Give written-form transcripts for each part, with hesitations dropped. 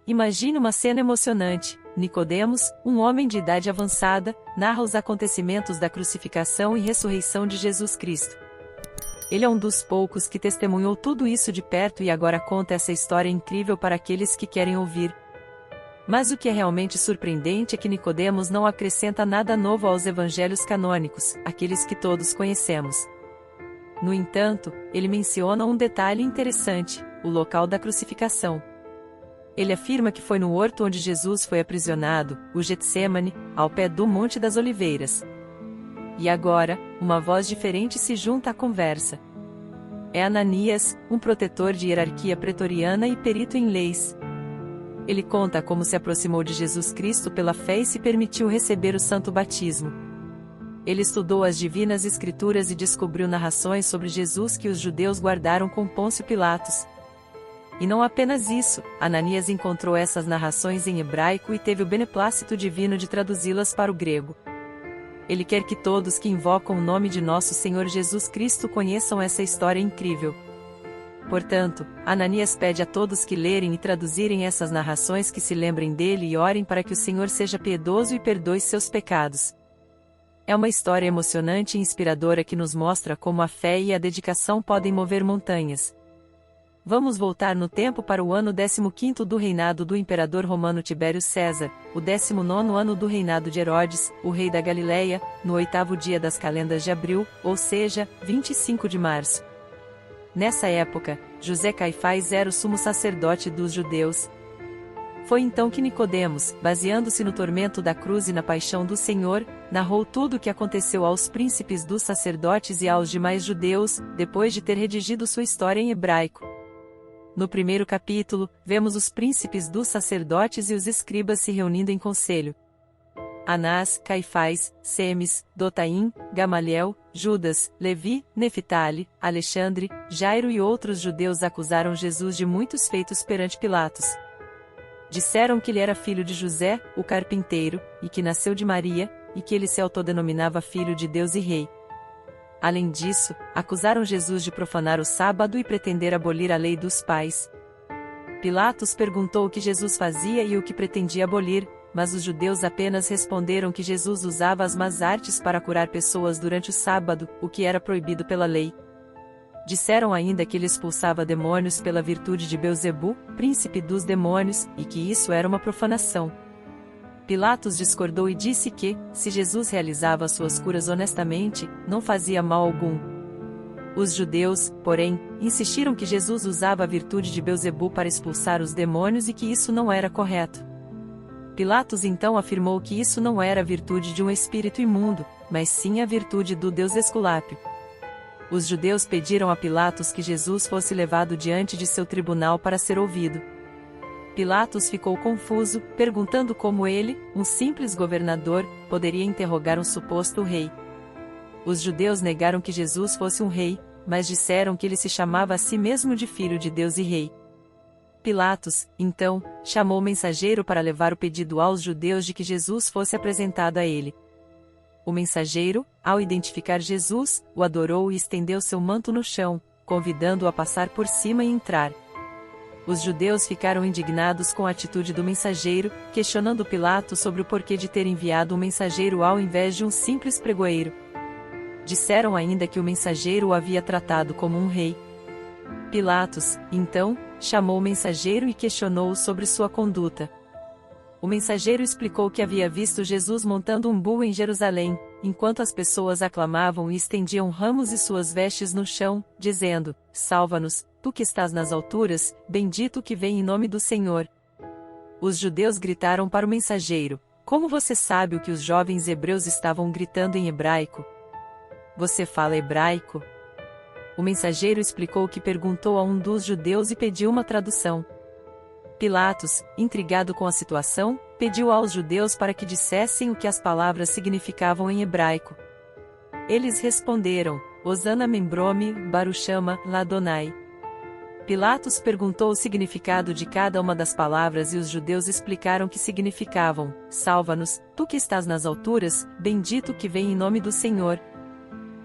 Imagine uma cena emocionante. Nicodemos, um homem de idade avançada, narra os acontecimentos da crucificação e ressurreição de Jesus Cristo. Ele é um dos poucos que testemunhou tudo isso de perto e agora conta essa história incrível para aqueles que querem ouvir. Mas o que é realmente surpreendente é que Nicodemos não acrescenta nada novo aos evangelhos canônicos, aqueles que todos conhecemos. No entanto, ele menciona um detalhe interessante: o local da crucificação. Ele afirma que foi no horto onde Jesus foi aprisionado, o Getsêmani, ao pé do Monte das Oliveiras. E agora, uma voz diferente se junta à conversa. É Ananias, um protetor de hierarquia pretoriana e perito em leis. Ele conta como se aproximou de Jesus Cristo pela fé e se permitiu receber o santo batismo. Ele estudou as divinas escrituras e descobriu narrações sobre Jesus que os judeus guardaram com Pôncio Pilatos. E não apenas isso, Ananias encontrou essas narrações em hebraico e teve o beneplácito divino de traduzi-las para o grego. Ele quer que todos que invocam o nome de nosso Senhor Jesus Cristo conheçam essa história incrível. Portanto, Ananias pede a todos que lerem e traduzirem essas narrações que se lembrem dele e orem para que o Senhor seja piedoso e perdoe seus pecados. É uma história emocionante e inspiradora que nos mostra como a fé e a dedicação podem mover montanhas. Vamos voltar no tempo para o ano 15º do reinado do imperador romano Tibério César, o 19º ano do reinado de Herodes, o rei da Galileia, no 8º dia das calendas de abril, ou seja, 25 de março. Nessa época, José Caifás era o sumo sacerdote dos judeus. Foi então que Nicodemos, baseando-se no tormento da cruz e na paixão do Senhor, narrou tudo o que aconteceu aos príncipes dos sacerdotes e aos demais judeus, depois de ter redigido sua história em hebraico. No primeiro capítulo, vemos os príncipes dos sacerdotes e os escribas se reunindo em conselho. Anás, Caifás, Semes, Dotaim, Gamaliel, Judas, Levi, Neftali, Alexandre, Jairo e outros judeus acusaram Jesus de muitos feitos perante Pilatos. Disseram que ele era filho de José, o carpinteiro, e que nasceu de Maria, e que ele se autodenominava filho de Deus e rei. Além disso, acusaram Jesus de profanar o sábado e pretender abolir a lei dos pais. Pilatos perguntou o que Jesus fazia e o que pretendia abolir, mas os judeus apenas responderam que Jesus usava as más artes para curar pessoas durante o sábado, o que era proibido pela lei. Disseram ainda que ele expulsava demônios pela virtude de Beelzebu, príncipe dos demônios, e que isso era uma profanação. Pilatos discordou e disse que, se Jesus realizava suas curas honestamente, não fazia mal algum. Os judeus, porém, insistiram que Jesus usava a virtude de Beelzebu para expulsar os demônios e que isso não era correto. Pilatos então afirmou que isso não era a virtude de um espírito imundo, mas sim a virtude do deus Esculápio. Os judeus pediram a Pilatos que Jesus fosse levado diante de seu tribunal para ser ouvido. Pilatos ficou confuso, perguntando como ele, um simples governador, poderia interrogar um suposto rei. Os judeus negaram que Jesus fosse um rei, mas disseram que ele se chamava a si mesmo de Filho de Deus e Rei. Pilatos, então, chamou o mensageiro para levar o pedido aos judeus de que Jesus fosse apresentado a ele. O mensageiro, ao identificar Jesus, o adorou e estendeu seu manto no chão, convidando-o a passar por cima e entrar. Os judeus ficaram indignados com a atitude do mensageiro, questionando Pilatos sobre o porquê de ter enviado um mensageiro ao invés de um simples pregoeiro. Disseram ainda que o mensageiro o havia tratado como um rei. Pilatos, então, chamou o mensageiro e questionou-o sobre sua conduta. O mensageiro explicou que havia visto Jesus montando um búho em Jerusalém, enquanto as pessoas aclamavam e estendiam ramos e suas vestes no chão, dizendo: "Salva-nos, tu que estás nas alturas, bendito que vem em nome do Senhor." Os judeus gritaram para o mensageiro: "Como você sabe o que os jovens hebreus estavam gritando em hebraico? Você fala hebraico?" O mensageiro explicou que perguntou a um dos judeus e pediu uma tradução. Pilatos, intrigado com a situação, pediu aos judeus para que dissessem o que as palavras significavam em hebraico. Eles responderam: "Hosana membrome, Baruchama, Ladonai." Pilatos perguntou o significado de cada uma das palavras e os judeus explicaram que significavam: "Salva-nos, tu que estás nas alturas, bendito que vem em nome do Senhor."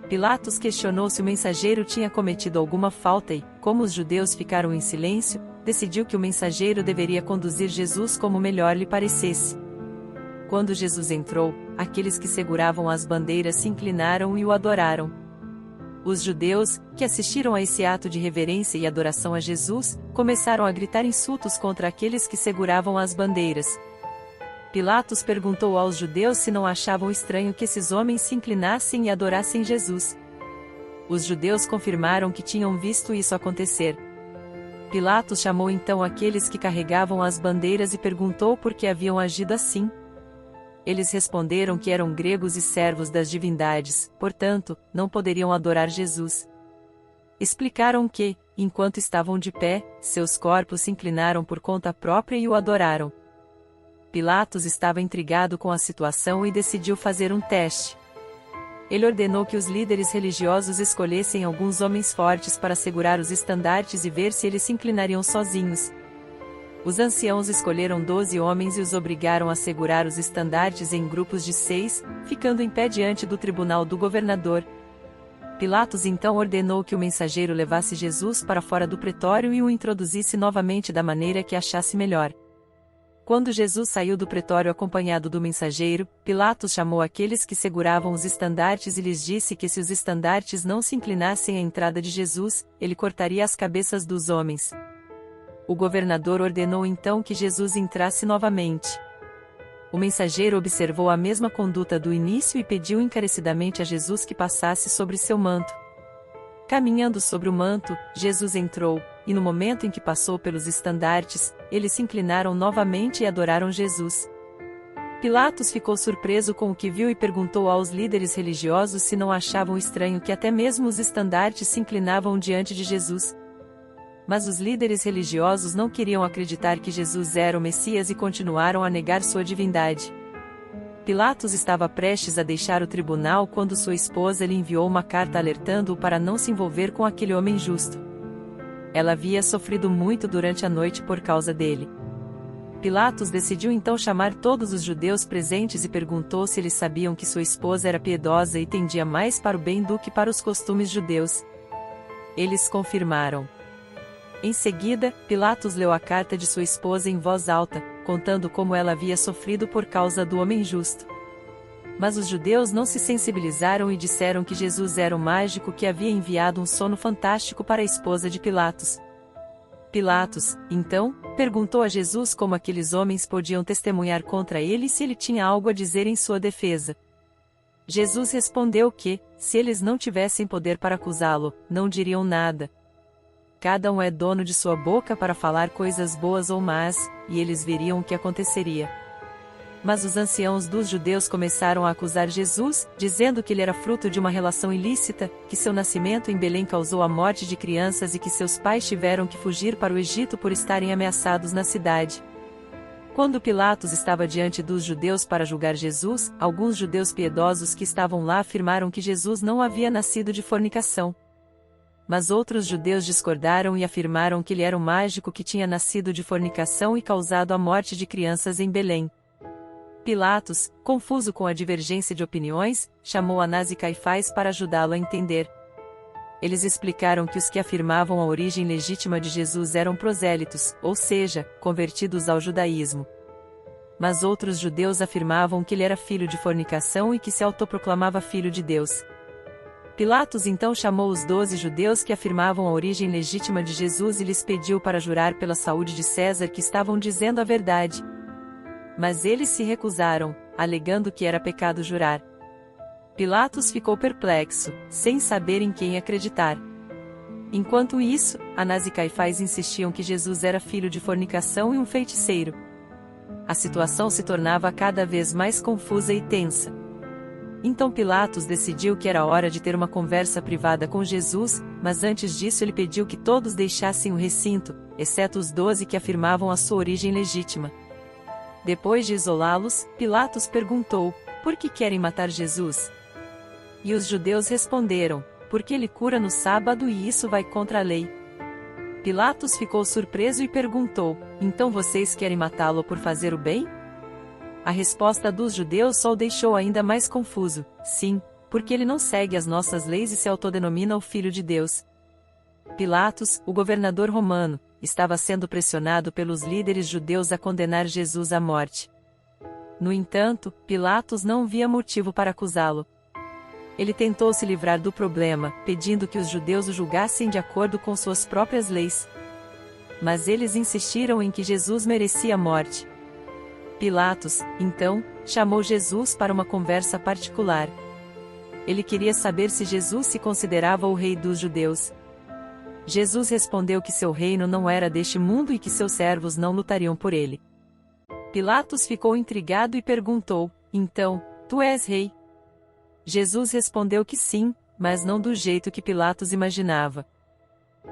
Pilatos questionou se o mensageiro tinha cometido alguma falta e, como os judeus ficaram em silêncio, decidiu que o mensageiro deveria conduzir Jesus como melhor lhe parecesse. Quando Jesus entrou, aqueles que seguravam as bandeiras se inclinaram e o adoraram. Os judeus, que assistiram a esse ato de reverência e adoração a Jesus, começaram a gritar insultos contra aqueles que seguravam as bandeiras. Pilatos perguntou aos judeus se não achavam estranho que esses homens se inclinassem e adorassem Jesus. Os judeus confirmaram que tinham visto isso acontecer. Pilatos chamou então aqueles que carregavam as bandeiras e perguntou por que haviam agido assim. Eles responderam que eram gregos e servos das divindades, portanto, não poderiam adorar Jesus. Explicaram que, enquanto estavam de pé, seus corpos se inclinaram por conta própria e o adoraram. Pilatos estava intrigado com a situação e decidiu fazer um teste. Ele ordenou que os líderes religiosos escolhessem alguns homens fortes para segurar os estandartes e ver se eles se inclinariam sozinhos. Os anciãos escolheram 12 homens e os obrigaram a segurar os estandartes em grupos de 6, ficando em pé diante do tribunal do governador. Pilatos então ordenou que o mensageiro levasse Jesus para fora do pretório e o introduzisse novamente da maneira que achasse melhor. Quando Jesus saiu do pretório acompanhado do mensageiro, Pilatos chamou aqueles que seguravam os estandartes e lhes disse que se os estandartes não se inclinassem à entrada de Jesus, ele cortaria as cabeças dos homens. O governador ordenou então que Jesus entrasse novamente. O mensageiro observou a mesma conduta do início e pediu encarecidamente a Jesus que passasse sobre seu manto. Caminhando sobre o manto, Jesus entrou, e no momento em que passou pelos estandartes, eles se inclinaram novamente e adoraram Jesus. Pilatos ficou surpreso com o que viu e perguntou aos líderes religiosos se não achavam estranho que até mesmo os estandartes se inclinavam diante de Jesus. Mas os líderes religiosos não queriam acreditar que Jesus era o Messias e continuaram a negar sua divindade. Pilatos estava prestes a deixar o tribunal quando sua esposa lhe enviou uma carta alertando-o para não se envolver com aquele homem justo. Ela havia sofrido muito durante a noite por causa dele. Pilatos decidiu então chamar todos os judeus presentes e perguntou se eles sabiam que sua esposa era piedosa e tendia mais para o bem do que para os costumes judeus. Eles confirmaram. Em seguida, Pilatos leu a carta de sua esposa em voz alta, contando como ela havia sofrido por causa do homem justo. Mas os judeus não se sensibilizaram e disseram que Jesus era o mágico que havia enviado um sono fantástico para a esposa de Pilatos. Pilatos, então, perguntou a Jesus como aqueles homens podiam testemunhar contra ele e se ele tinha algo a dizer em sua defesa. Jesus respondeu que, se eles não tivessem poder para acusá-lo, não diriam nada. Cada um é dono de sua boca para falar coisas boas ou más, e eles veriam o que aconteceria. Mas os anciãos dos judeus começaram a acusar Jesus, dizendo que ele era fruto de uma relação ilícita, que seu nascimento em Belém causou a morte de crianças e que seus pais tiveram que fugir para o Egito por estarem ameaçados na cidade. Quando Pilatos estava diante dos judeus para julgar Jesus, alguns judeus piedosos que estavam lá afirmaram que Jesus não havia nascido de fornicação. Mas outros judeus discordaram e afirmaram que ele era um mágico que tinha nascido de fornicação e causado a morte de crianças em Belém. Pilatos, confuso com a divergência de opiniões, chamou Anás e Caifás para ajudá-lo a entender. Eles explicaram que os que afirmavam a origem legítima de Jesus eram prosélitos, ou seja, convertidos ao judaísmo. Mas outros judeus afirmavam que ele era filho de fornicação e que se autoproclamava filho de Deus. Pilatos então chamou os 12 judeus que afirmavam a origem legítima de Jesus e lhes pediu para jurar pela saúde de César que estavam dizendo a verdade. Mas eles se recusaram, alegando que era pecado jurar. Pilatos ficou perplexo, sem saber em quem acreditar. Enquanto isso, Anás e Caifás insistiam que Jesus era filho de fornicação e um feiticeiro. A situação se tornava cada vez mais confusa e tensa. Então Pilatos decidiu que era hora de ter uma conversa privada com Jesus, mas antes disso ele pediu que todos deixassem o recinto, exceto os 12 que afirmavam a sua origem legítima. Depois de isolá-los, Pilatos perguntou, por que querem matar Jesus? E os judeus responderam, porque ele cura no sábado e isso vai contra a lei. Pilatos ficou surpreso e perguntou, então vocês querem matá-lo por fazer o bem? A resposta dos judeus só o deixou ainda mais confuso, sim, porque ele não segue as nossas leis e se autodenomina o Filho de Deus. Pilatos, o governador romano, estava sendo pressionado pelos líderes judeus a condenar Jesus à morte. No entanto, Pilatos não via motivo para acusá-lo. Ele tentou se livrar do problema, pedindo que os judeus o julgassem de acordo com suas próprias leis. Mas eles insistiram em que Jesus merecia a morte. Pilatos, então, chamou Jesus para uma conversa particular. Ele queria saber se Jesus se considerava o rei dos judeus. Jesus respondeu que seu reino não era deste mundo e que seus servos não lutariam por ele. Pilatos ficou intrigado e perguntou: então, tu és rei? Jesus respondeu que sim, mas não do jeito que Pilatos imaginava.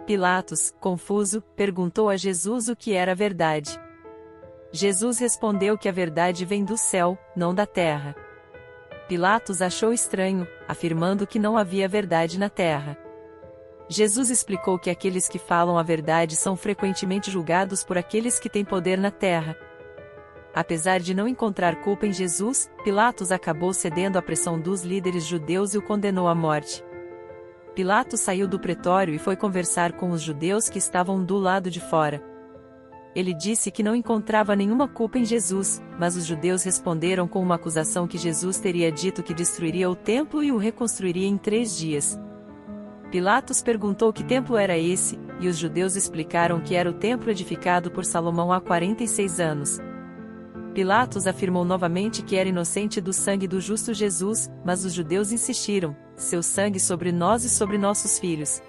Pilatos, confuso, perguntou a Jesus o que era a verdade. Jesus respondeu que a verdade vem do céu, não da terra. Pilatos achou estranho, afirmando que não havia verdade na terra. Jesus explicou que aqueles que falam a verdade são frequentemente julgados por aqueles que têm poder na terra. Apesar de não encontrar culpa em Jesus, Pilatos acabou cedendo à pressão dos líderes judeus e o condenou à morte. Pilatos saiu do pretório e foi conversar com os judeus que estavam do lado de fora. Ele disse que não encontrava nenhuma culpa em Jesus, mas os judeus responderam com uma acusação que Jesus teria dito que destruiria o templo e o reconstruiria em 3 dias. Pilatos perguntou que templo era esse, e os judeus explicaram que era o templo edificado por Salomão há 46 anos. Pilatos afirmou novamente que era inocente do sangue do justo Jesus, mas os judeus insistiram: seu sangue sobre nós e sobre nossos filhos.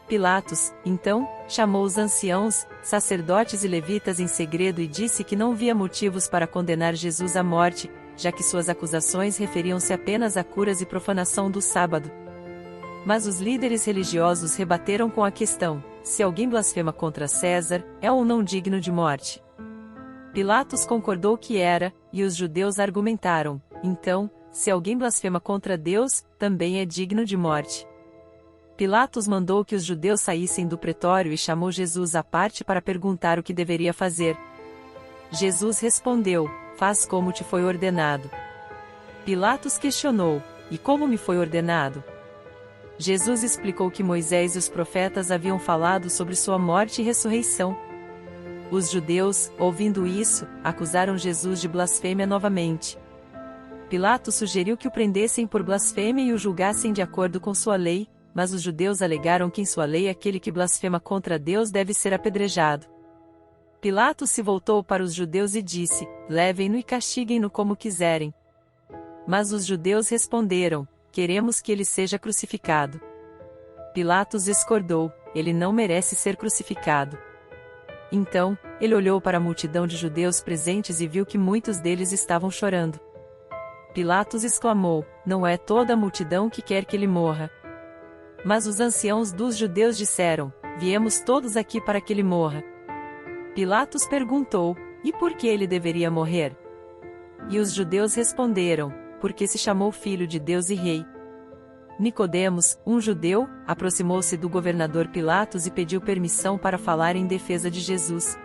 Pilatos, então, chamou os anciãos, sacerdotes e levitas em segredo e disse que não via motivos para condenar Jesus à morte, já que suas acusações referiam-se apenas a curas e profanação do sábado. Mas os líderes religiosos rebateram com a questão: se alguém blasfema contra César, é ou não digno de morte? Pilatos concordou que era, e os judeus argumentaram: então, se alguém blasfema contra Deus, também é digno de morte. Pilatos mandou que os judeus saíssem do pretório e chamou Jesus à parte para perguntar o que deveria fazer. Jesus respondeu: faz como te foi ordenado. Pilatos questionou: e como me foi ordenado? Jesus explicou que Moisés e os profetas haviam falado sobre sua morte e ressurreição. Os judeus, ouvindo isso, acusaram Jesus de blasfêmia novamente. Pilatos sugeriu que o prendessem por blasfêmia e o julgassem de acordo com sua lei, mas os judeus alegaram que em sua lei aquele que blasfema contra Deus deve ser apedrejado. Pilatos se voltou para os judeus e disse: levem-no e castiguem-no como quiserem. Mas os judeus responderam: queremos que ele seja crucificado. Pilatos discordou: ele não merece ser crucificado. Então, ele olhou para a multidão de judeus presentes e viu que muitos deles estavam chorando. Pilatos exclamou: não é toda a multidão que quer que ele morra. Mas os anciãos dos judeus disseram: viemos todos aqui para que ele morra. Pilatos perguntou: e por que ele deveria morrer? E os judeus responderam: porque se chamou Filho de Deus e Rei. Nicodemos, um judeu, aproximou-se do governador Pilatos e pediu permissão para falar em defesa de Jesus.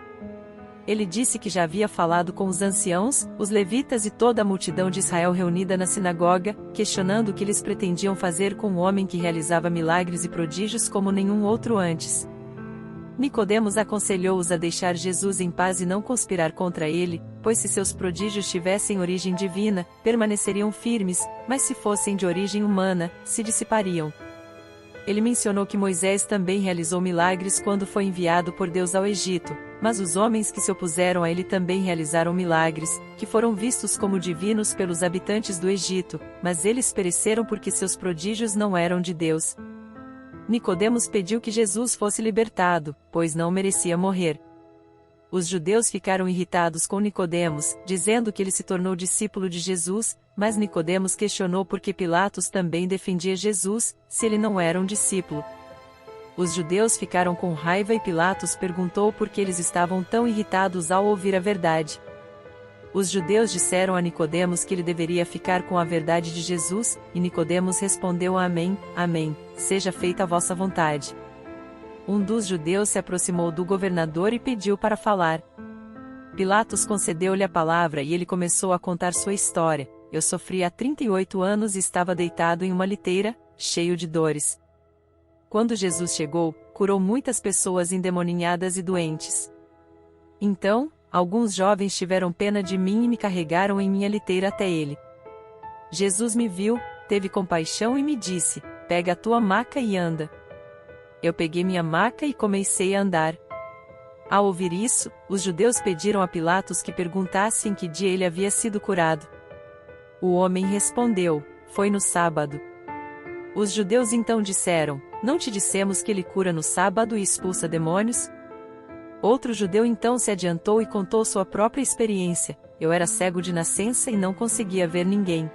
Ele disse que já havia falado com os anciãos, os levitas e toda a multidão de Israel reunida na sinagoga, questionando o que eles pretendiam fazer com um homem que realizava milagres e prodígios como nenhum outro antes. Nicodemos aconselhou-os a deixar Jesus em paz e não conspirar contra ele, pois se seus prodígios tivessem origem divina, permaneceriam firmes, mas se fossem de origem humana, se dissipariam. Ele mencionou que Moisés também realizou milagres quando foi enviado por Deus ao Egito, mas os homens que se opuseram a ele também realizaram milagres, que foram vistos como divinos pelos habitantes do Egito, mas eles pereceram porque seus prodígios não eram de Deus. Nicodemos pediu que Jesus fosse libertado, pois não merecia morrer. Os judeus ficaram irritados com Nicodemos, dizendo que ele se tornou discípulo de Jesus, mas Nicodemos questionou por que Pilatos também defendia Jesus, se ele não era um discípulo. Os judeus ficaram com raiva e Pilatos perguntou por que eles estavam tão irritados ao ouvir a verdade. Os judeus disseram a Nicodemos que ele deveria ficar com a verdade de Jesus, e Nicodemos respondeu: Amém, Amém, seja feita a vossa vontade. Um dos judeus se aproximou do governador e pediu para falar. Pilatos concedeu-lhe a palavra e ele começou a contar sua história. Eu sofri há 38 anos e estava deitado em uma liteira, cheio de dores. Quando Jesus chegou, curou muitas pessoas endemoninhadas e doentes. Então, alguns jovens tiveram pena de mim e me carregaram em minha liteira até ele. Jesus me viu, teve compaixão e me disse: pega a tua maca e anda. Eu peguei minha maca e comecei a andar. Ao ouvir isso, os judeus pediram a Pilatos que perguntasse em que dia ele havia sido curado. O homem respondeu: foi no sábado. Os judeus então disseram: não te dissemos que ele cura no sábado e expulsa demônios? Outro judeu então se adiantou e contou sua própria experiência: eu era cego de nascença e não conseguia ver ninguém.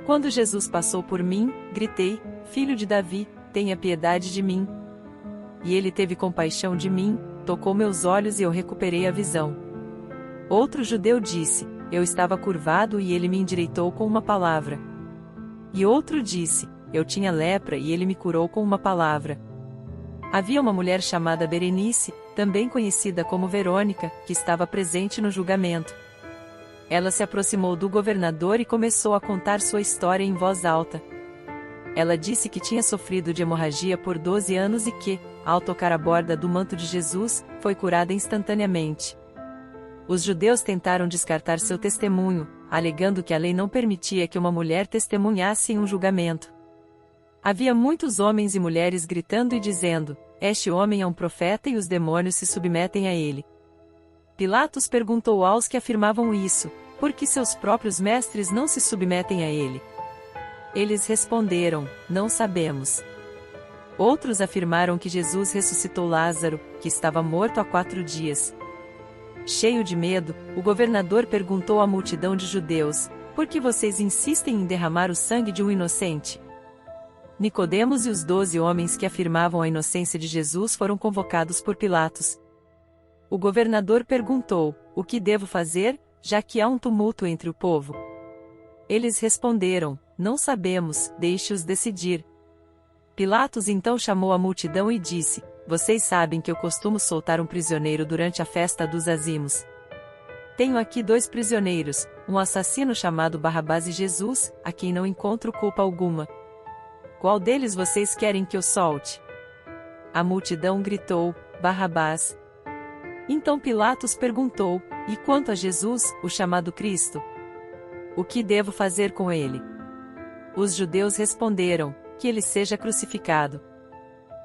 Quando Jesus passou por mim, gritei: filho de Davi, tenha piedade de mim. E ele teve compaixão de mim, tocou meus olhos e eu recuperei a visão. Outro judeu disse: eu estava curvado e ele me endireitou com uma palavra. E outro disse: eu tinha lepra e ele me curou com uma palavra. Havia uma mulher chamada Berenice, também conhecida como Verônica, que estava presente no julgamento. Ela se aproximou do governador e começou a contar sua história em voz alta. Ela disse que tinha sofrido de hemorragia por 12 anos e que, ao tocar a borda do manto de Jesus, foi curada instantaneamente. Os judeus tentaram descartar seu testemunho, alegando que a lei não permitia que uma mulher testemunhasse em um julgamento. Havia muitos homens e mulheres gritando e dizendo: este homem é um profeta e os demônios se submetem a ele. Pilatos perguntou aos que afirmavam isso: por que seus próprios mestres não se submetem a ele? Eles responderam: não sabemos. Outros afirmaram que Jesus ressuscitou Lázaro, que estava morto há 4 dias. Cheio de medo, o governador perguntou à multidão de judeus: por que vocês insistem em derramar o sangue de um inocente? Nicodemos e os 12 homens que afirmavam a inocência de Jesus foram convocados por Pilatos. O governador perguntou: o que devo fazer, já que há um tumulto entre o povo? Eles responderam: não sabemos, deixe-os decidir. Pilatos então chamou a multidão e disse: vocês sabem que eu costumo soltar um prisioneiro durante a festa dos Ázimos. Tenho aqui 2 prisioneiros, um assassino chamado Barrabás e Jesus, a quem não encontro culpa alguma. Qual deles vocês querem que eu solte? A multidão gritou: Barrabás. Então Pilatos perguntou: e quanto a Jesus, o chamado Cristo? O que devo fazer com ele? Os judeus responderam: que ele seja crucificado.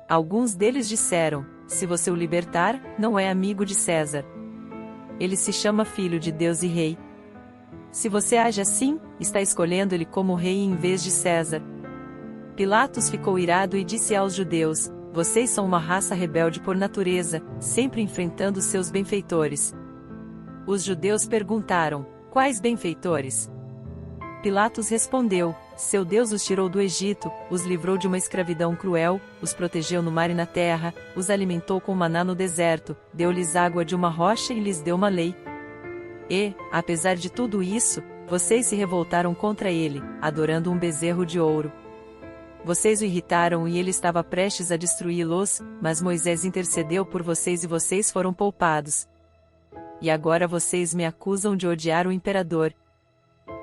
Alguns deles disseram: se você o libertar, não é amigo de César. Ele se chama filho de Deus e rei. Se você age assim, está escolhendo ele como rei em vez de César. Pilatos ficou irado e disse aos judeus: vocês são uma raça rebelde por natureza, sempre enfrentando seus benfeitores. Os judeus perguntaram: quais benfeitores? Pilatos respondeu: seu Deus os tirou do Egito, os livrou de uma escravidão cruel, os protegeu no mar e na terra, os alimentou com maná no deserto, deu-lhes água de uma rocha e lhes deu uma lei. E, apesar de tudo isso, vocês se revoltaram contra ele, adorando um bezerro de ouro. Vocês o irritaram e ele estava prestes a destruí-los, mas Moisés intercedeu por vocês e vocês foram poupados. E agora vocês me acusam de odiar o imperador.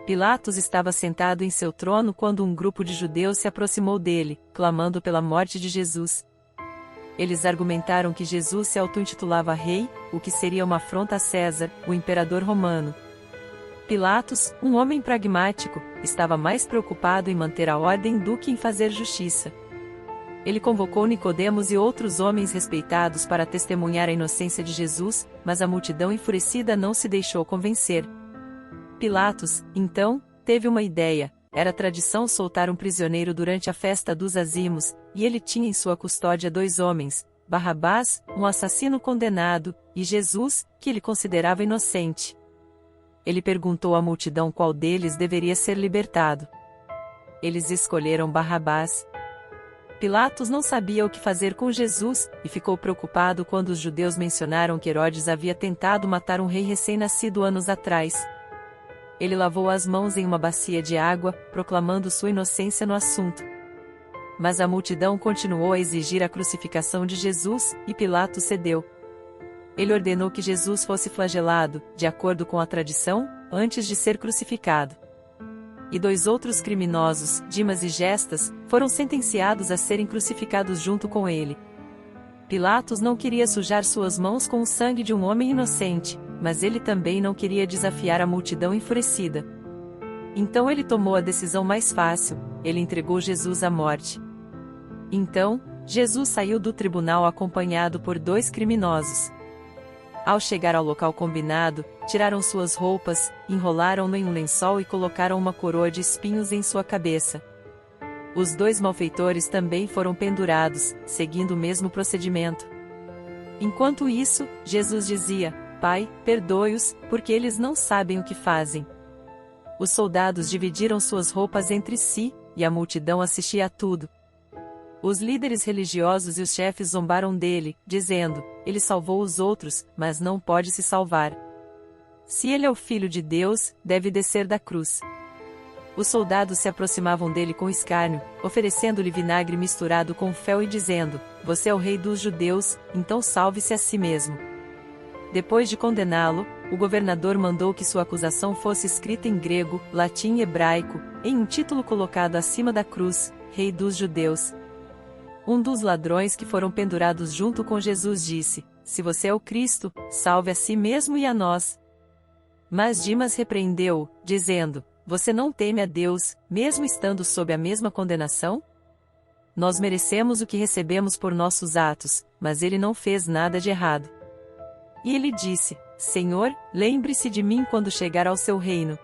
Pilatos estava sentado em seu trono quando um grupo de judeus se aproximou dele, clamando pela morte de Jesus. Eles argumentaram que Jesus se auto-intitulava rei, o que seria uma afronta a César, o imperador romano. Pilatos, um homem pragmático, estava mais preocupado em manter a ordem do que em fazer justiça. Ele convocou Nicodemos e outros homens respeitados para testemunhar a inocência de Jesus, mas a multidão enfurecida não se deixou convencer. Pilatos, então, teve uma ideia. Era tradição soltar um prisioneiro durante a festa dos Ázimos, e ele tinha em sua custódia 2 homens, Barrabás, um assassino condenado, e Jesus, que ele considerava inocente. Ele perguntou à multidão qual deles deveria ser libertado. Eles escolheram Barrabás. Pilatos não sabia o que fazer com Jesus, e ficou preocupado quando os judeus mencionaram que Herodes havia tentado matar um rei recém-nascido anos atrás. Ele lavou as mãos em uma bacia de água, proclamando sua inocência no assunto. Mas a multidão continuou a exigir a crucificação de Jesus, e Pilatos cedeu. Ele ordenou que Jesus fosse flagelado, de acordo com a tradição, antes de ser crucificado. E 2 outros criminosos, Dimas e Gestas, foram sentenciados a serem crucificados junto com ele. Pilatos não queria sujar suas mãos com o sangue de um homem inocente, mas ele também não queria desafiar a multidão enfurecida. Então ele tomou a decisão mais fácil, ele entregou Jesus à morte. Então, Jesus saiu do tribunal acompanhado por 2 criminosos. Ao chegar ao local combinado, tiraram suas roupas, enrolaram-no em um lençol e colocaram uma coroa de espinhos em sua cabeça. Os 2 malfeitores também foram pendurados, seguindo o mesmo procedimento. Enquanto isso, Jesus dizia: Pai, perdoe-os, porque eles não sabem o que fazem. Os soldados dividiram suas roupas entre si, e a multidão assistia a tudo. Os líderes religiosos e os chefes zombaram dele, dizendo: Ele salvou os outros, mas não pode se salvar. Se ele é o Filho de Deus, deve descer da cruz. Os soldados se aproximavam dele com escárnio, oferecendo-lhe vinagre misturado com fel e dizendo: Você é o rei dos judeus, então salve-se a si mesmo. Depois de condená-lo, o governador mandou que sua acusação fosse escrita em grego, latim e hebraico, em um título colocado acima da cruz: Rei dos Judeus. Um dos ladrões que foram pendurados junto com Jesus disse: Se você é o Cristo, salve a si mesmo e a nós. Mas Dimas repreendeu-o, dizendo: Você não teme a Deus, mesmo estando sob a mesma condenação? Nós merecemos o que recebemos por nossos atos, mas ele não fez nada de errado. E ele disse: Senhor, lembre-se de mim quando chegar ao seu reino.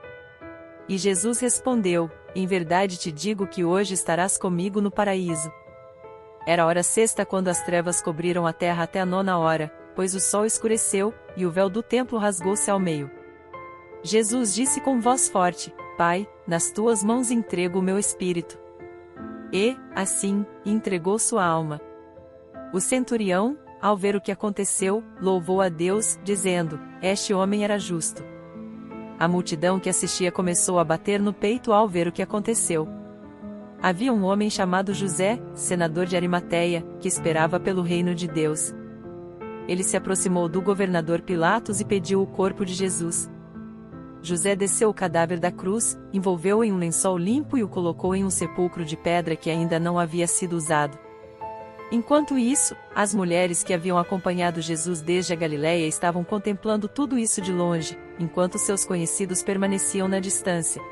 E Jesus respondeu: Em verdade te digo que hoje estarás comigo no paraíso. Era a hora sexta quando as trevas cobriram a terra até a 9ª hora, pois o sol escureceu, e o véu do templo rasgou-se ao meio. Jesus disse com voz forte: Pai, nas tuas mãos entrego o meu espírito. E, assim, entregou sua alma. O centurião, ao ver o que aconteceu, louvou a Deus, dizendo: Este homem era justo. A multidão que assistia começou a bater no peito ao ver o que aconteceu. Havia um homem chamado José, senador de Arimateia, que esperava pelo reino de Deus. Ele se aproximou do governador Pilatos e pediu o corpo de Jesus. José desceu o cadáver da cruz, envolveu-o em um lençol limpo e o colocou em um sepulcro de pedra que ainda não havia sido usado. Enquanto isso, as mulheres que haviam acompanhado Jesus desde a Galiléia estavam contemplando tudo isso de longe, enquanto seus conhecidos permaneciam na distância.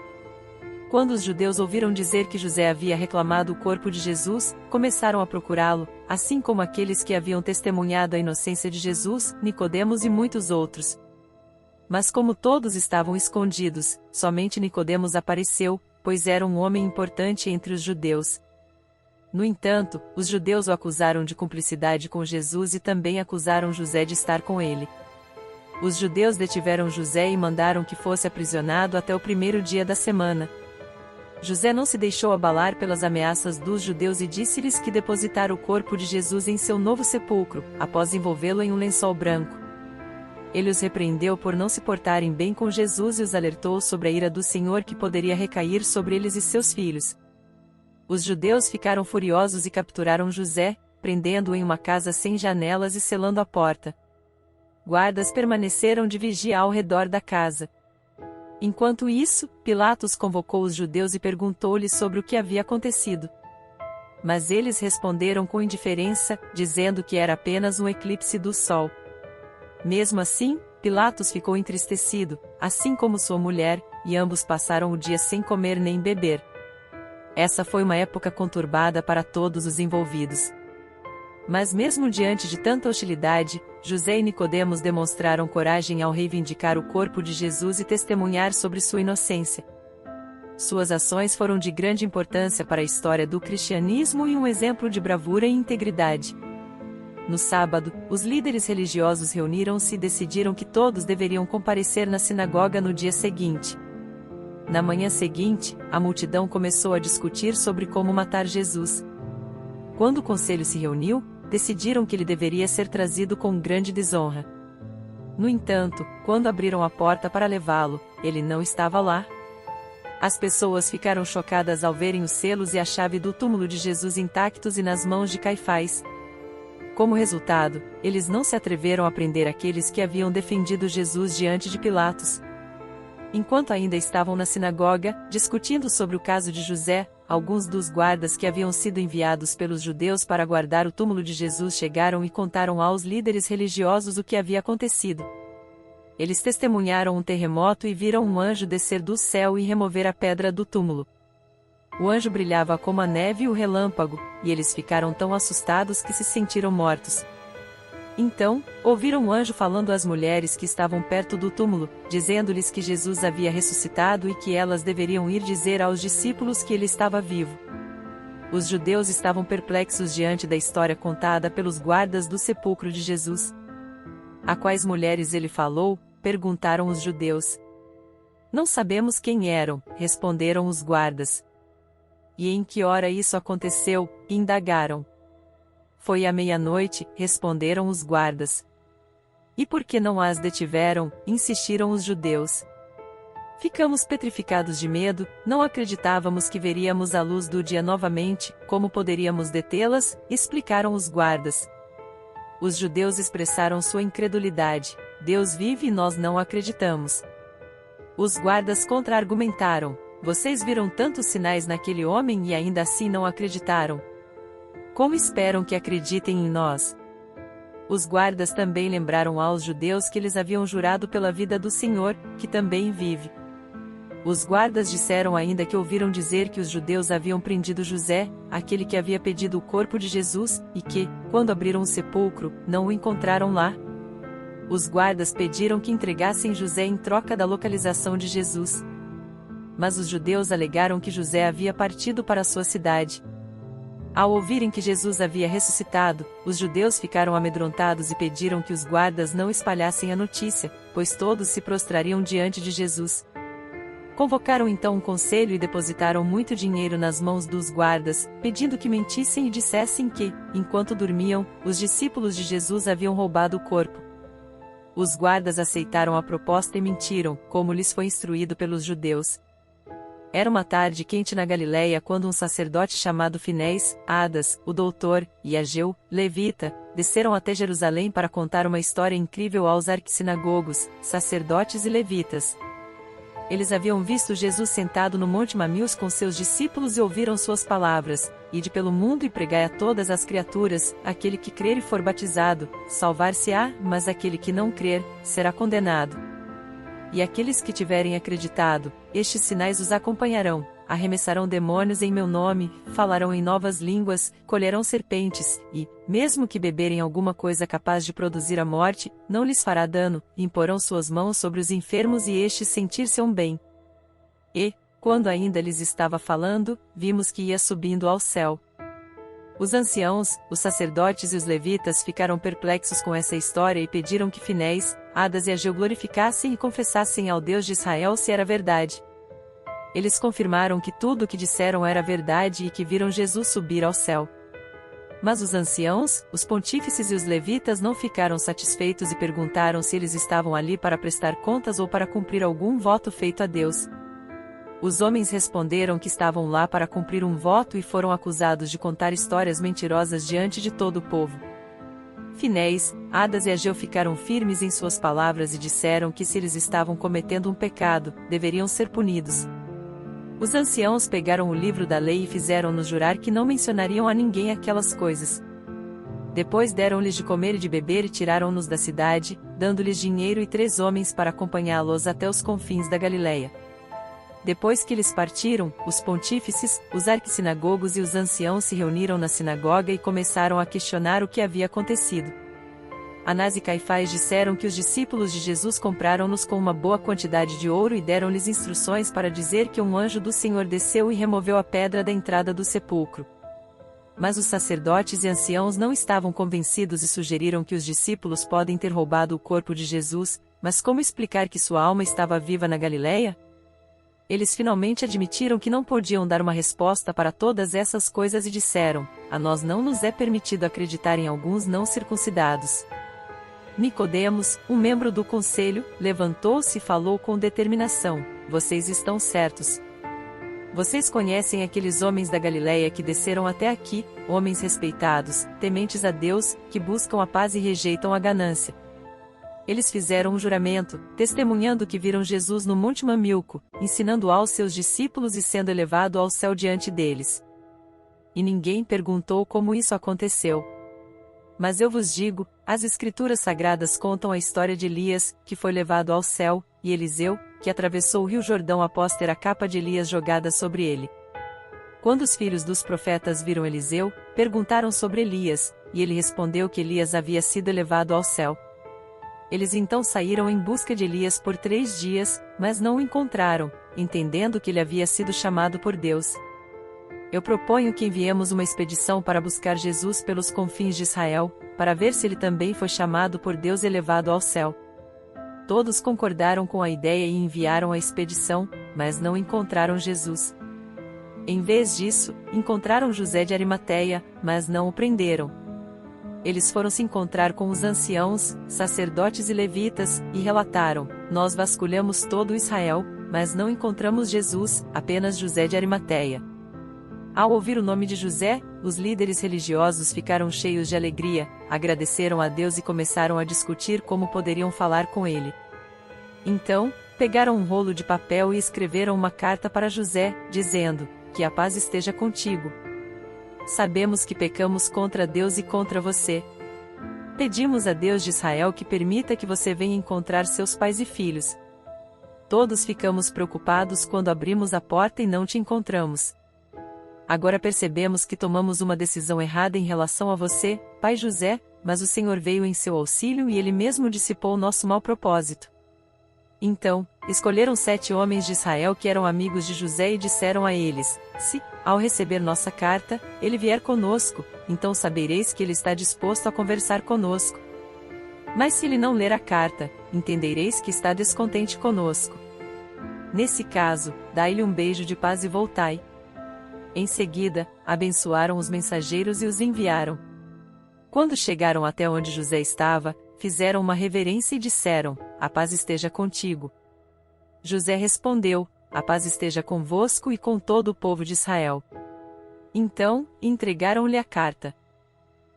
Quando os judeus ouviram dizer que José havia reclamado o corpo de Jesus, começaram a procurá-lo, assim como aqueles que haviam testemunhado a inocência de Jesus, Nicodemos e muitos outros. Mas como todos estavam escondidos, somente Nicodemos apareceu, pois era um homem importante entre os judeus. No entanto, os judeus o acusaram de cumplicidade com Jesus e também acusaram José de estar com ele. Os judeus detiveram José e mandaram que fosse aprisionado até o 1º dia da semana. José não se deixou abalar pelas ameaças dos judeus e disse-lhes que depositara o corpo de Jesus em seu novo sepulcro, após envolvê-lo em um lençol branco. Ele os repreendeu por não se portarem bem com Jesus e os alertou sobre a ira do Senhor que poderia recair sobre eles e seus filhos. Os judeus ficaram furiosos e capturaram José, prendendo-o em uma casa sem janelas e selando a porta. Guardas permaneceram de vigia ao redor da casa. Enquanto isso, Pilatos convocou os judeus e perguntou-lhes sobre o que havia acontecido. Mas eles responderam com indiferença, dizendo que era apenas um eclipse do sol. Mesmo assim, Pilatos ficou entristecido, assim como sua mulher, e ambos passaram o dia sem comer nem beber. Essa foi uma época conturbada para todos os envolvidos. Mas mesmo diante de tanta hostilidade, José e Nicodemos demonstraram coragem ao reivindicar o corpo de Jesus e testemunhar sobre sua inocência. Suas ações foram de grande importância para a história do cristianismo e um exemplo de bravura e integridade. No sábado, os líderes religiosos reuniram-se e decidiram que todos deveriam comparecer na sinagoga no dia seguinte. Na manhã seguinte, a multidão começou a discutir sobre como matar Jesus. Quando o conselho se reuniu, decidiram que ele deveria ser trazido com grande desonra. No entanto, quando abriram a porta para levá-lo, ele não estava lá. As pessoas ficaram chocadas ao verem os selos e a chave do túmulo de Jesus intactos e nas mãos de Caifás. Como resultado, eles não se atreveram a prender aqueles que haviam defendido Jesus diante de Pilatos. Enquanto ainda estavam na sinagoga, discutindo sobre o caso de José, alguns dos guardas que haviam sido enviados pelos judeus para guardar o túmulo de Jesus chegaram e contaram aos líderes religiosos o que havia acontecido. Eles testemunharam um terremoto e viram um anjo descer do céu e remover a pedra do túmulo. O anjo brilhava como a neve e o relâmpago, e eles ficaram tão assustados que se sentiram mortos. Então, ouviram o anjo falando às mulheres que estavam perto do túmulo, dizendo-lhes que Jesus havia ressuscitado e que elas deveriam ir dizer aos discípulos que ele estava vivo. Os judeus estavam perplexos diante da história contada pelos guardas do sepulcro de Jesus. A quais mulheres ele falou? Perguntaram os judeus. Não sabemos quem eram, responderam os guardas. E em que hora isso aconteceu? Indagaram. Foi à meia-noite, responderam os guardas. E por que não as detiveram? Insistiram os judeus. Ficamos petrificados de medo, não acreditávamos que veríamos a luz do dia novamente, como poderíamos detê-las? Explicaram os guardas. Os judeus expressaram sua incredulidade. Deus vive e nós não acreditamos. Os guardas contra-argumentaram. Vocês viram tantos sinais naquele homem e ainda assim não acreditaram. Como esperam que acreditem em nós? Os guardas também lembraram aos judeus que eles haviam jurado pela vida do Senhor, que também vive. Os guardas disseram ainda que ouviram dizer que os judeus haviam prendido José, aquele que havia pedido o corpo de Jesus, e que, quando abriram o sepulcro, não o encontraram lá. Os guardas pediram que entregassem José em troca da localização de Jesus. Mas os judeus alegaram que José havia partido para sua cidade. Ao ouvirem que Jesus havia ressuscitado, os judeus ficaram amedrontados e pediram que os guardas não espalhassem a notícia, pois todos se prostrariam diante de Jesus. Convocaram então um conselho e depositaram muito dinheiro nas mãos dos guardas, pedindo que mentissem e dissessem que, enquanto dormiam, os discípulos de Jesus haviam roubado o corpo. Os guardas aceitaram a proposta e mentiram, como lhes foi instruído pelos judeus. Era uma tarde quente na Galileia quando um sacerdote chamado Finés, Adas, o doutor, e Ageu, levita, desceram até Jerusalém para contar uma história incrível aos arquissinagogos, sacerdotes e levitas. Eles haviam visto Jesus sentado no Monte Mamius com seus discípulos e ouviram suas palavras: Ide pelo mundo e pregai a todas as criaturas, aquele que crer e for batizado, salvar-se-á, mas aquele que não crer, será condenado. E aqueles que tiverem acreditado, estes sinais os acompanharão: arremessarão demônios em meu nome, falarão em novas línguas, colherão serpentes, e, mesmo que beberem alguma coisa capaz de produzir a morte, não lhes fará dano, imporão suas mãos sobre os enfermos e estes sentir-se-ão bem. E, quando ainda lhes estava falando, vimos que ia subindo ao céu. Os anciãos, os sacerdotes e os levitas ficaram perplexos com essa história e pediram que Finés, Adas e Ageu glorificassem e confessassem ao Deus de Israel se era verdade. Eles confirmaram que tudo o que disseram era verdade e que viram Jesus subir ao céu. Mas os anciãos, os pontífices e os levitas não ficaram satisfeitos e perguntaram se eles estavam ali para prestar contas ou para cumprir algum voto feito a Deus. Os homens responderam que estavam lá para cumprir um voto e foram acusados de contar histórias mentirosas diante de todo o povo. Finés, Adas e Ageu ficaram firmes em suas palavras e disseram que se eles estavam cometendo um pecado, deveriam ser punidos. Os anciãos pegaram o livro da lei e fizeram-nos jurar que não mencionariam a ninguém aquelas coisas. Depois deram-lhes de comer e de beber e tiraram-nos da cidade, dando-lhes dinheiro e 3 homens para acompanhá-los até os confins da Galileia. Depois que eles partiram, os pontífices, os arquissinagogos e os anciãos se reuniram na sinagoga e começaram a questionar o que havia acontecido. Anás e Caifás disseram que os discípulos de Jesus compraram-nos com uma boa quantidade de ouro e deram-lhes instruções para dizer que um anjo do Senhor desceu e removeu a pedra da entrada do sepulcro. Mas os sacerdotes e anciãos não estavam convencidos e sugeriram que os discípulos podem ter roubado o corpo de Jesus, mas como explicar que sua alma estava viva na Galileia? Eles finalmente admitiram que não podiam dar uma resposta para todas essas coisas e disseram: a nós não nos é permitido acreditar em alguns não circuncidados. Nicodemos, um membro do conselho, levantou-se e falou com determinação: vocês estão certos. Vocês conhecem aqueles homens da Galileia que desceram até aqui, homens respeitados, tementes a Deus, que buscam a paz e rejeitam a ganância. Eles fizeram um juramento, testemunhando que viram Jesus no Monte Mamilco, ensinando aos seus discípulos e sendo elevado ao céu diante deles. E ninguém perguntou como isso aconteceu. Mas eu vos digo, as Escrituras Sagradas contam a história de Elias, que foi levado ao céu, e Eliseu, que atravessou o rio Jordão após ter a capa de Elias jogada sobre ele. Quando os filhos dos profetas viram Eliseu, perguntaram sobre Elias, e ele respondeu que Elias havia sido elevado ao céu. Eles então saíram em busca de Elias por 3 dias, mas não o encontraram, entendendo que ele havia sido chamado por Deus. Eu proponho que enviemos uma expedição para buscar Jesus pelos confins de Israel, para ver se ele também foi chamado por Deus e elevado ao céu. Todos concordaram com a ideia e enviaram a expedição, mas não encontraram Jesus. Em vez disso, encontraram José de Arimateia, mas não o prenderam. Eles foram se encontrar com os anciãos, sacerdotes e levitas, e relataram: nós vasculhamos todo Israel, mas não encontramos Jesus, apenas José de Arimateia. Ao ouvir o nome de José, os líderes religiosos ficaram cheios de alegria, agradeceram a Deus e começaram a discutir como poderiam falar com ele. Então, pegaram um rolo de papel e escreveram uma carta para José, dizendo: que a paz esteja contigo. Sabemos que pecamos contra Deus e contra você. Pedimos a Deus de Israel que permita que você venha encontrar seus pais e filhos. Todos ficamos preocupados quando abrimos a porta e não te encontramos. Agora percebemos que tomamos uma decisão errada em relação a você, pai José, mas o Senhor veio em seu auxílio e ele mesmo dissipou nosso mau propósito. Então, escolheram 7 homens de Israel que eram amigos de José e disseram a eles: se, ao receber nossa carta, ele vier conosco, então sabereis que ele está disposto a conversar conosco. Mas se ele não ler a carta, entendereis que está descontente conosco. Nesse caso, dai-lhe um beijo de paz e voltai. Em seguida, abençoaram os mensageiros e os enviaram. Quando chegaram até onde José estava, fizeram uma reverência e disseram: a paz esteja contigo. José respondeu: a paz esteja convosco e com todo o povo de Israel. Então, entregaram-lhe a carta.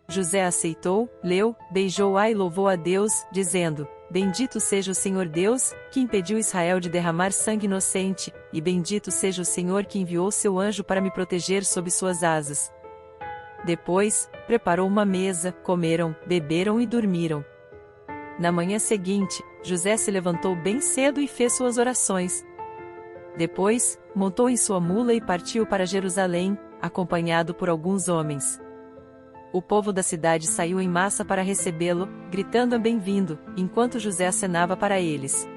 José aceitou, leu, beijou-a e louvou a Deus, dizendo: bendito seja o Senhor Deus, que impediu Israel de derramar sangue inocente, e bendito seja o Senhor que enviou seu anjo para me proteger sob suas asas. Depois, preparou uma mesa, comeram, beberam e dormiram. Na manhã seguinte, José se levantou bem cedo e fez suas orações. Depois, montou em sua mula e partiu para Jerusalém, acompanhado por alguns homens. O povo da cidade saiu em massa para recebê-lo, gritando bem-vindo, enquanto José acenava para eles.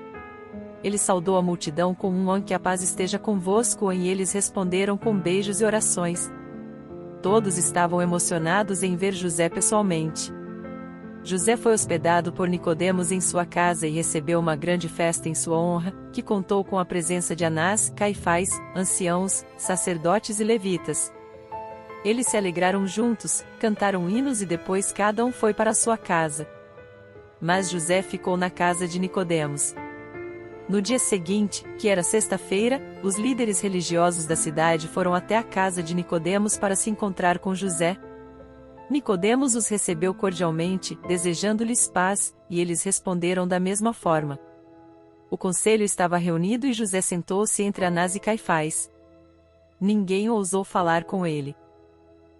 Ele saudou a multidão com um que a paz esteja convosco, e eles responderam com beijos e orações. Todos estavam emocionados em ver José pessoalmente. José foi hospedado por Nicodemos em sua casa e recebeu uma grande festa em sua honra, que contou com a presença de Anás, Caifás, anciãos, sacerdotes e levitas. Eles se alegraram juntos, cantaram hinos e depois cada um foi para sua casa. Mas José ficou na casa de Nicodemos. No dia seguinte, que era sexta-feira, os líderes religiosos da cidade foram até a casa de Nicodemos para se encontrar com José. Nicodemos os recebeu cordialmente, desejando-lhes paz, e eles responderam da mesma forma. O conselho estava reunido e José sentou-se entre Anás e Caifás. Ninguém ousou falar com ele.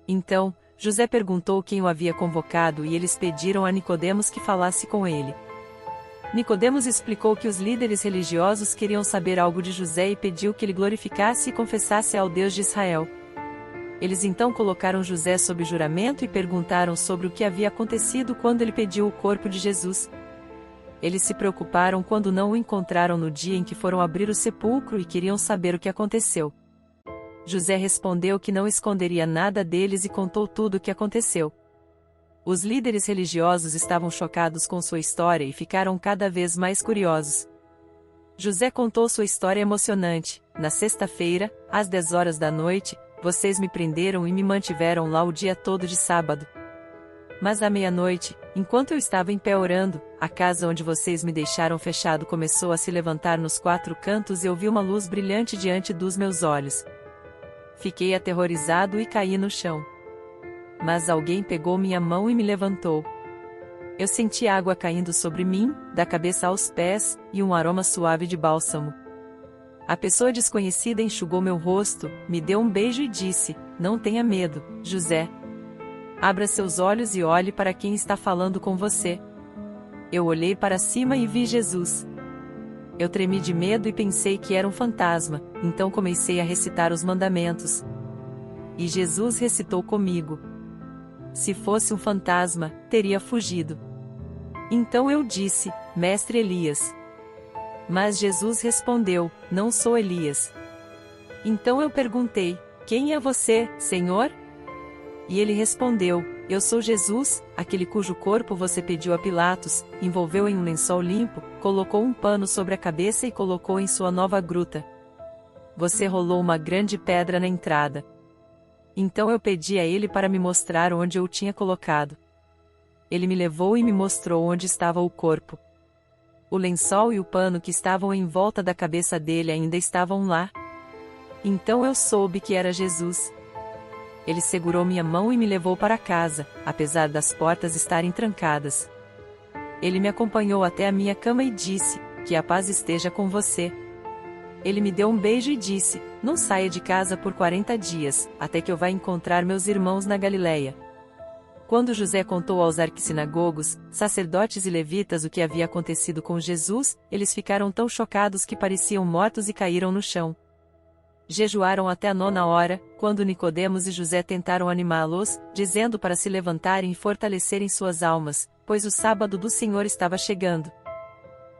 Então, José perguntou quem o havia convocado e eles pediram a Nicodemos que falasse com ele. Nicodemos explicou que os líderes religiosos queriam saber algo de José e pediu que ele glorificasse e confessasse ao Deus de Israel. Eles então colocaram José sob juramento e perguntaram sobre o que havia acontecido quando ele pediu o corpo de Jesus. Eles se preocuparam quando não o encontraram no dia em que foram abrir o sepulcro e queriam saber o que aconteceu. José respondeu que não esconderia nada deles e contou tudo o que aconteceu. Os líderes religiosos estavam chocados com sua história e ficaram cada vez mais curiosos. José contou sua história emocionante. Na sexta-feira, às 10 horas da noite, vocês me prenderam e me mantiveram lá o dia todo de sábado. Mas à meia-noite, enquanto eu estava em pé orando, a casa onde vocês me deixaram fechado começou a se levantar nos 4 cantos e eu vi uma luz brilhante diante dos meus olhos. Fiquei aterrorizado e caí no chão. Mas alguém pegou minha mão e me levantou. Eu senti água caindo sobre mim, da cabeça aos pés, e um aroma suave de bálsamo. A pessoa desconhecida enxugou meu rosto, me deu um beijo e disse: "Não tenha medo, José. Abra seus olhos e olhe para quem está falando com você." Eu olhei para cima e vi Jesus. Eu tremi de medo e pensei que era um fantasma, então comecei a recitar os mandamentos. E Jesus recitou comigo. Se fosse um fantasma, teria fugido. Então eu disse: "Mestre Elias." Mas Jesus respondeu: "Não sou Elias." Então eu perguntei: "Quem é você, Senhor?" E ele respondeu: "Eu sou Jesus, aquele cujo corpo você pediu a Pilatos, envolveu em um lençol limpo, colocou um pano sobre a cabeça e colocou em sua nova gruta. Você rolou uma grande pedra na entrada." Então eu pedi a ele para me mostrar onde eu o tinha colocado. Ele me levou e me mostrou onde estava o corpo. O lençol e o pano que estavam em volta da cabeça dele ainda estavam lá. Então eu soube que era Jesus. Ele segurou minha mão e me levou para casa, apesar das portas estarem trancadas. Ele me acompanhou até a minha cama e disse: "Que a paz esteja com você." Ele me deu um beijo e disse: "Não saia de casa por 40 dias, até que eu vá encontrar meus irmãos na Galileia." Quando José contou aos arquissinagogos, sacerdotes e levitas o que havia acontecido com Jesus, eles ficaram tão chocados que pareciam mortos e caíram no chão. Jejuaram até a 9ª hora, quando Nicodemos e José tentaram animá-los, dizendo para se levantarem e fortalecerem suas almas, pois o sábado do Senhor estava chegando.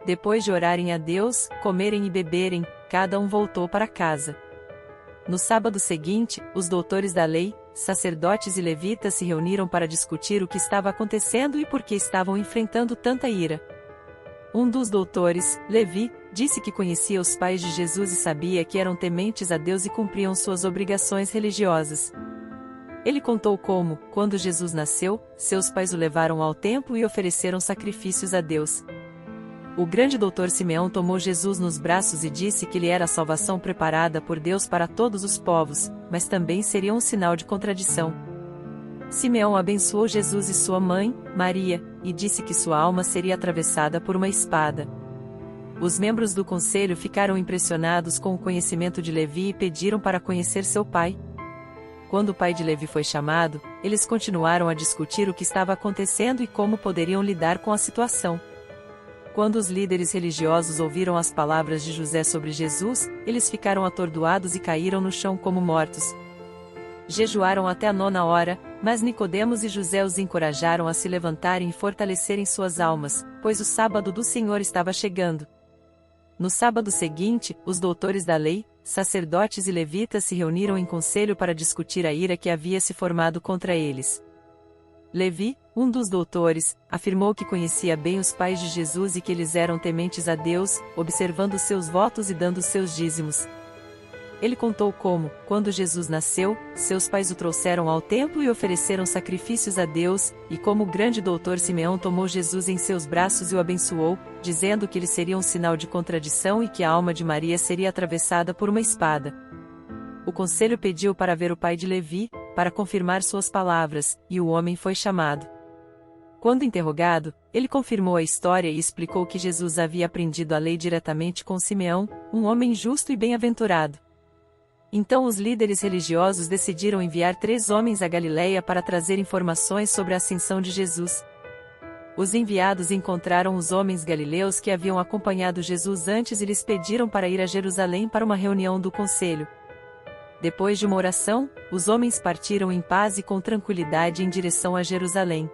Depois de orarem a Deus, comerem e beberem, cada um voltou para casa. No sábado seguinte, os doutores da lei, sacerdotes e levitas se reuniram para discutir o que estava acontecendo e por que estavam enfrentando tanta ira. Um dos doutores, Levi, disse que conhecia os pais de Jesus e sabia que eram tementes a Deus e cumpriam suas obrigações religiosas. Ele contou como, quando Jesus nasceu, seus pais o levaram ao templo e ofereceram sacrifícios a Deus. O grande doutor Simeão tomou Jesus nos braços e disse que ele era a salvação preparada por Deus para todos os povos, mas também seria um sinal de contradição. Simeão abençoou Jesus e sua mãe, Maria, e disse que sua alma seria atravessada por uma espada. Os membros do conselho ficaram impressionados com o conhecimento de Levi e pediram para conhecer seu pai. Quando o pai de Levi foi chamado, eles continuaram a discutir o que estava acontecendo e como poderiam lidar com a situação. Quando os líderes religiosos ouviram as palavras de José sobre Jesus, eles ficaram atordoados e caíram no chão como mortos. Jejuaram até a 9ª hora, mas Nicodemos e José os encorajaram a se levantarem e fortalecerem suas almas, pois o sábado do Senhor estava chegando. No sábado seguinte, os doutores da lei, sacerdotes e levitas se reuniram em conselho para discutir a ira que havia se formado contra eles. Levi, um dos doutores, afirmou que conhecia bem os pais de Jesus e que eles eram tementes a Deus, observando seus votos e dando seus dízimos. Ele contou como, quando Jesus nasceu, seus pais o trouxeram ao templo e ofereceram sacrifícios a Deus, e como o grande doutor Simeão tomou Jesus em seus braços e o abençoou, dizendo que ele seria um sinal de contradição e que a alma de Maria seria atravessada por uma espada. O conselho pediu para ver o pai de Levi, para confirmar suas palavras, e o homem foi chamado. Quando interrogado, ele confirmou a história e explicou que Jesus havia aprendido a lei diretamente com Simeão, um homem justo e bem-aventurado. Então os líderes religiosos decidiram enviar 3 homens à Galileia para trazer informações sobre a ascensão de Jesus. Os enviados encontraram os homens galileus que haviam acompanhado Jesus antes e lhes pediram para ir a Jerusalém para uma reunião do conselho. Depois de uma oração, os homens partiram em paz e com tranquilidade em direção a Jerusalém.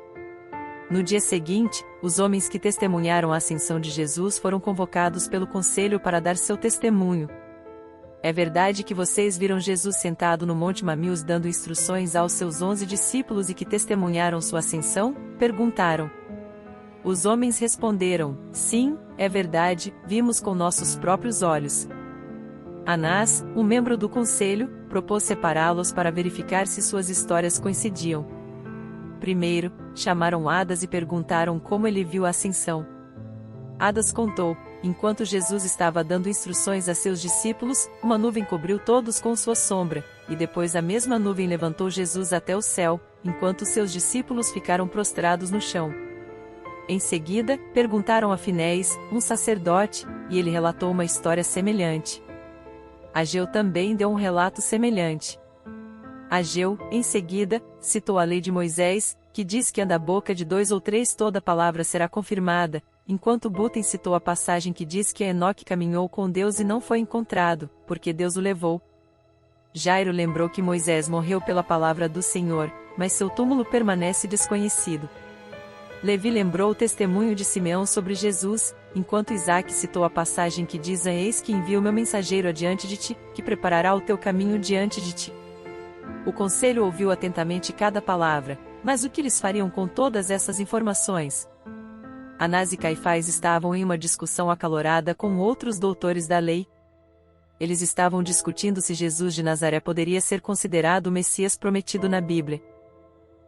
No dia seguinte, os homens que testemunharam a ascensão de Jesus foram convocados pelo conselho para dar seu testemunho. É verdade que vocês viram Jesus sentado no Monte Mamíus dando instruções aos seus 11 discípulos e que testemunharam sua ascensão? Perguntaram. Os homens responderam: sim, é verdade, vimos com nossos próprios olhos. Anás, um membro do conselho, propôs separá-los para verificar se suas histórias coincidiam. Primeiro, chamaram Adas e perguntaram como ele viu a ascensão. Adas contou: enquanto Jesus estava dando instruções a seus discípulos, uma nuvem cobriu todos com sua sombra, e depois a mesma nuvem levantou Jesus até o céu, enquanto seus discípulos ficaram prostrados no chão. Em seguida, perguntaram a Finéis, um sacerdote, e ele relatou uma história semelhante. Ageu também deu um relato semelhante. Ageu, em seguida, citou a lei de Moisés, que diz que da boca de 2 ou 3 toda palavra será confirmada, enquanto Buten citou a passagem que diz que Enoque caminhou com Deus e não foi encontrado, porque Deus o levou. Jairo lembrou que Moisés morreu pela palavra do Senhor, mas seu túmulo permanece desconhecido. Levi lembrou o testemunho de Simeão sobre Jesus, enquanto Isaque citou a passagem que diz: Eis que envio meu mensageiro adiante de ti, que preparará o teu caminho diante de ti. O conselho ouviu atentamente cada palavra, mas o que eles fariam com todas essas informações? Anás e Caifás estavam em uma discussão acalorada com outros doutores da lei. Eles estavam discutindo se Jesus de Nazaré poderia ser considerado o Messias prometido na Bíblia.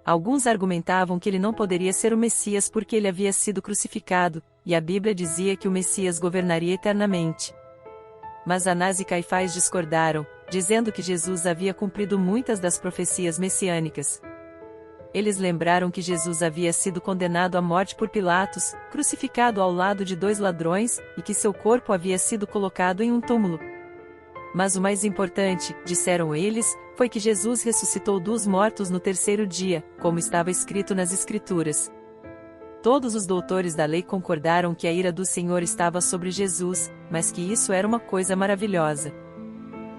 Alguns argumentavam que ele não poderia ser o Messias porque ele havia sido crucificado, e a Bíblia dizia que o Messias governaria eternamente. Mas Anás e Caifás discordaram, dizendo que Jesus havia cumprido muitas das profecias messiânicas. Eles lembraram que Jesus havia sido condenado à morte por Pilatos, crucificado ao lado de 2 ladrões, e que seu corpo havia sido colocado em um túmulo. Mas o mais importante, disseram eles, foi que Jesus ressuscitou dos mortos no 3º dia, como estava escrito nas Escrituras. Todos os doutores da lei concordaram que a ira do Senhor estava sobre Jesus, mas que isso era uma coisa maravilhosa.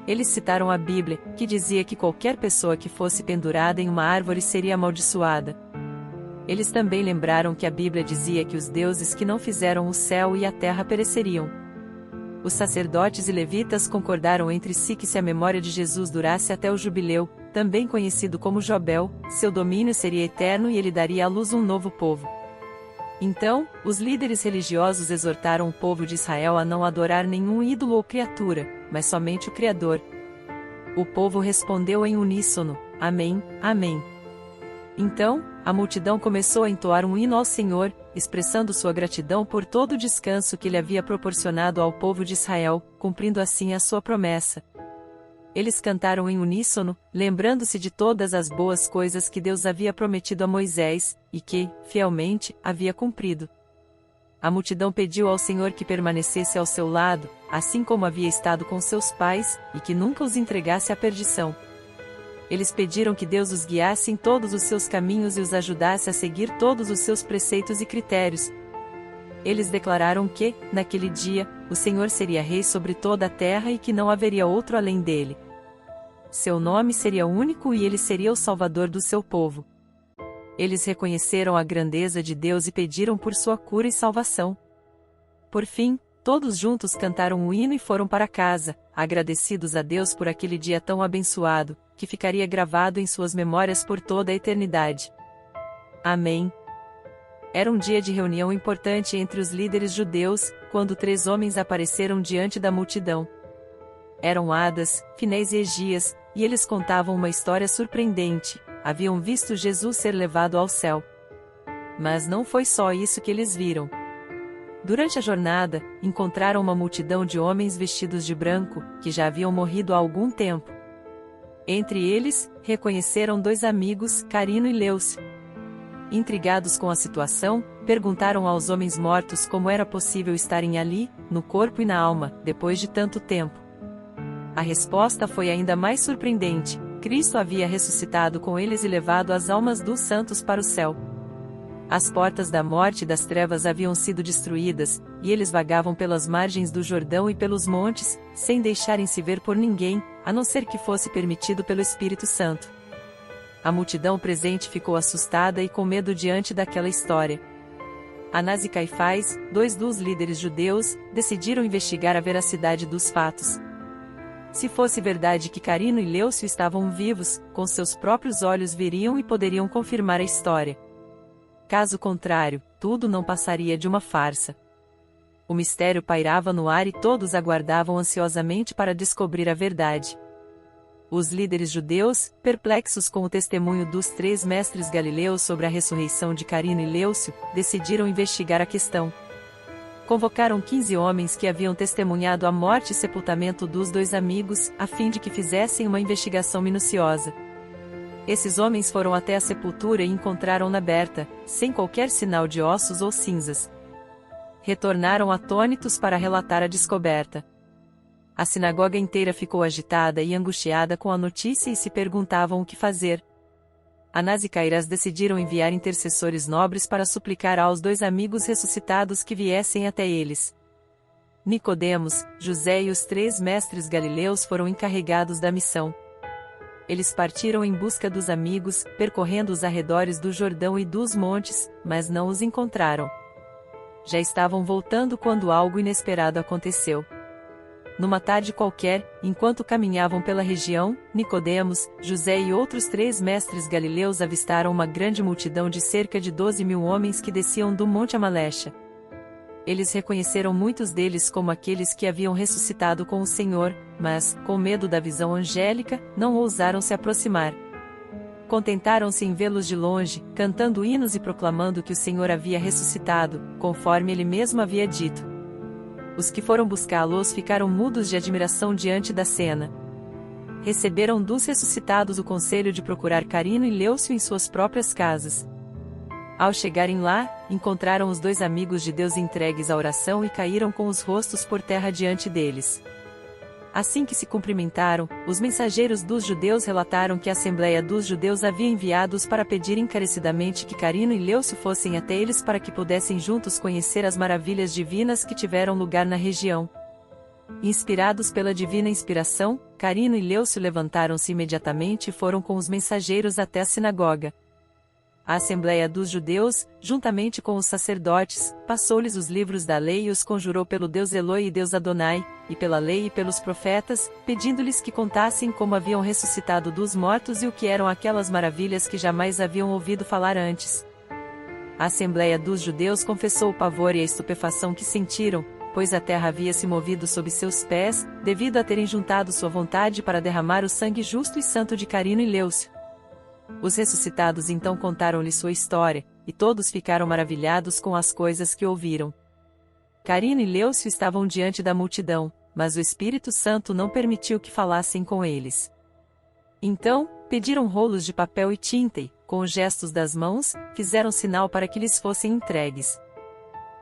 Eles citaram a Bíblia, que dizia que qualquer pessoa que fosse pendurada em uma árvore seria amaldiçoada. Eles também lembraram que a Bíblia dizia que os deuses que não fizeram o céu e a terra pereceriam. Os sacerdotes e levitas concordaram entre si que se a memória de Jesus durasse até o jubileu, também conhecido como Jobel, seu domínio seria eterno e ele daria à luz um novo povo. Então, os líderes religiosos exortaram o povo de Israel a não adorar nenhum ídolo ou criatura, mas somente o Criador. O povo respondeu em uníssono: Amém, Amém. Então, a multidão começou a entoar um hino ao Senhor, expressando sua gratidão por todo o descanso que ele havia proporcionado ao povo de Israel, cumprindo assim a sua promessa. Eles cantaram em uníssono, lembrando-se de todas as boas coisas que Deus havia prometido a Moisés, e que, fielmente, havia cumprido. A multidão pediu ao Senhor que permanecesse ao seu lado, assim como havia estado com seus pais, e que nunca os entregasse à perdição. Eles pediram que Deus os guiasse em todos os seus caminhos e os ajudasse a seguir todos os seus preceitos e critérios. Eles declararam que, naquele dia, o Senhor seria rei sobre toda a terra e que não haveria outro além dele. Seu nome seria único e ele seria o Salvador do seu povo. Eles reconheceram a grandeza de Deus e pediram por sua cura e salvação. Por fim, todos juntos cantaram um hino e foram para casa, agradecidos a Deus por aquele dia tão abençoado, que ficaria gravado em suas memórias por toda a eternidade. Amém. Era um dia de reunião importante entre os líderes judeus, quando 3 homens apareceram diante da multidão. Eram Adas, Finéis e Egias, e eles contavam uma história surpreendente: haviam visto Jesus ser levado ao céu. Mas não foi só isso que eles viram. Durante a jornada, encontraram uma multidão de homens vestidos de branco, que já haviam morrido há algum tempo. Entre eles, reconheceram 2 amigos, Carino e Leucio. Intrigados com a situação, perguntaram aos homens mortos como era possível estarem ali, no corpo e na alma, depois de tanto tempo. A resposta foi ainda mais surpreendente: Cristo havia ressuscitado com eles e levado as almas dos santos para o céu. As portas da morte e das trevas haviam sido destruídas, e eles vagavam pelas margens do Jordão e pelos montes, sem deixarem-se ver por ninguém, a não ser que fosse permitido pelo Espírito Santo. A multidão presente ficou assustada e com medo diante daquela história. Anás e Caifás, 2 dos líderes judeus, decidiram investigar a veracidade dos fatos. Se fosse verdade que Carino e Leucio estavam vivos, com seus próprios olhos veriam e poderiam confirmar a história. Caso contrário, tudo não passaria de uma farsa. O mistério pairava no ar e todos aguardavam ansiosamente para descobrir a verdade. Os líderes judeus, perplexos com o testemunho dos 3 mestres galileus sobre a ressurreição de Carino e Leucio, decidiram investigar a questão. Convocaram 15 homens que haviam testemunhado a morte e sepultamento dos 2 amigos, a fim de que fizessem uma investigação minuciosa. Esses homens foram até a sepultura e encontraram-na aberta, sem qualquer sinal de ossos ou cinzas. Retornaram atônitos para relatar a descoberta. A sinagoga inteira ficou agitada e angustiada com a notícia e se perguntavam o que fazer. Anás e Cairás decidiram enviar intercessores nobres para suplicar aos 2 amigos ressuscitados que viessem até eles. Nicodemos, José e os 3 mestres galileus foram encarregados da missão. Eles partiram em busca dos amigos, percorrendo os arredores do Jordão e dos montes, mas não os encontraram. Já estavam voltando quando algo inesperado aconteceu. Numa tarde qualquer, enquanto caminhavam pela região, Nicodemos, José e outros 3 mestres galileus avistaram uma grande multidão de cerca de 12.000 homens que desciam do Monte Amalexa. Eles reconheceram muitos deles como aqueles que haviam ressuscitado com o Senhor, mas, com medo da visão angélica, não ousaram se aproximar. Contentaram-se em vê-los de longe, cantando hinos e proclamando que o Senhor havia ressuscitado, conforme ele mesmo havia dito. Os que foram buscá-los ficaram mudos de admiração diante da cena. Receberam dos ressuscitados o conselho de procurar Carino e Leucio em suas próprias casas. Ao chegarem lá, encontraram os 2 amigos de Deus entregues à oração e caíram com os rostos por terra diante deles. Assim que se cumprimentaram, os mensageiros dos judeus relataram que a Assembleia dos Judeus havia enviado-os para pedir encarecidamente que Carino e Leucio fossem até eles para que pudessem juntos conhecer as maravilhas divinas que tiveram lugar na região. Inspirados pela divina inspiração, Carino e Leucio levantaram-se imediatamente e foram com os mensageiros até a sinagoga. A Assembleia dos Judeus, juntamente com os sacerdotes, passou-lhes os livros da lei e os conjurou pelo Deus Eloi e Deus Adonai, e pela lei e pelos profetas, pedindo-lhes que contassem como haviam ressuscitado dos mortos e o que eram aquelas maravilhas que jamais haviam ouvido falar antes. A Assembleia dos Judeus confessou o pavor e a estupefação que sentiram, pois a terra havia se movido sob seus pés, devido a terem juntado sua vontade para derramar o sangue justo e santo de Carino e Leucio. Os ressuscitados então contaram-lhe sua história, e todos ficaram maravilhados com as coisas que ouviram. Carino e Leucio estavam diante da multidão, mas o Espírito Santo não permitiu que falassem com eles. Então, pediram rolos de papel e tinta e, com os gestos das mãos, fizeram sinal para que lhes fossem entregues.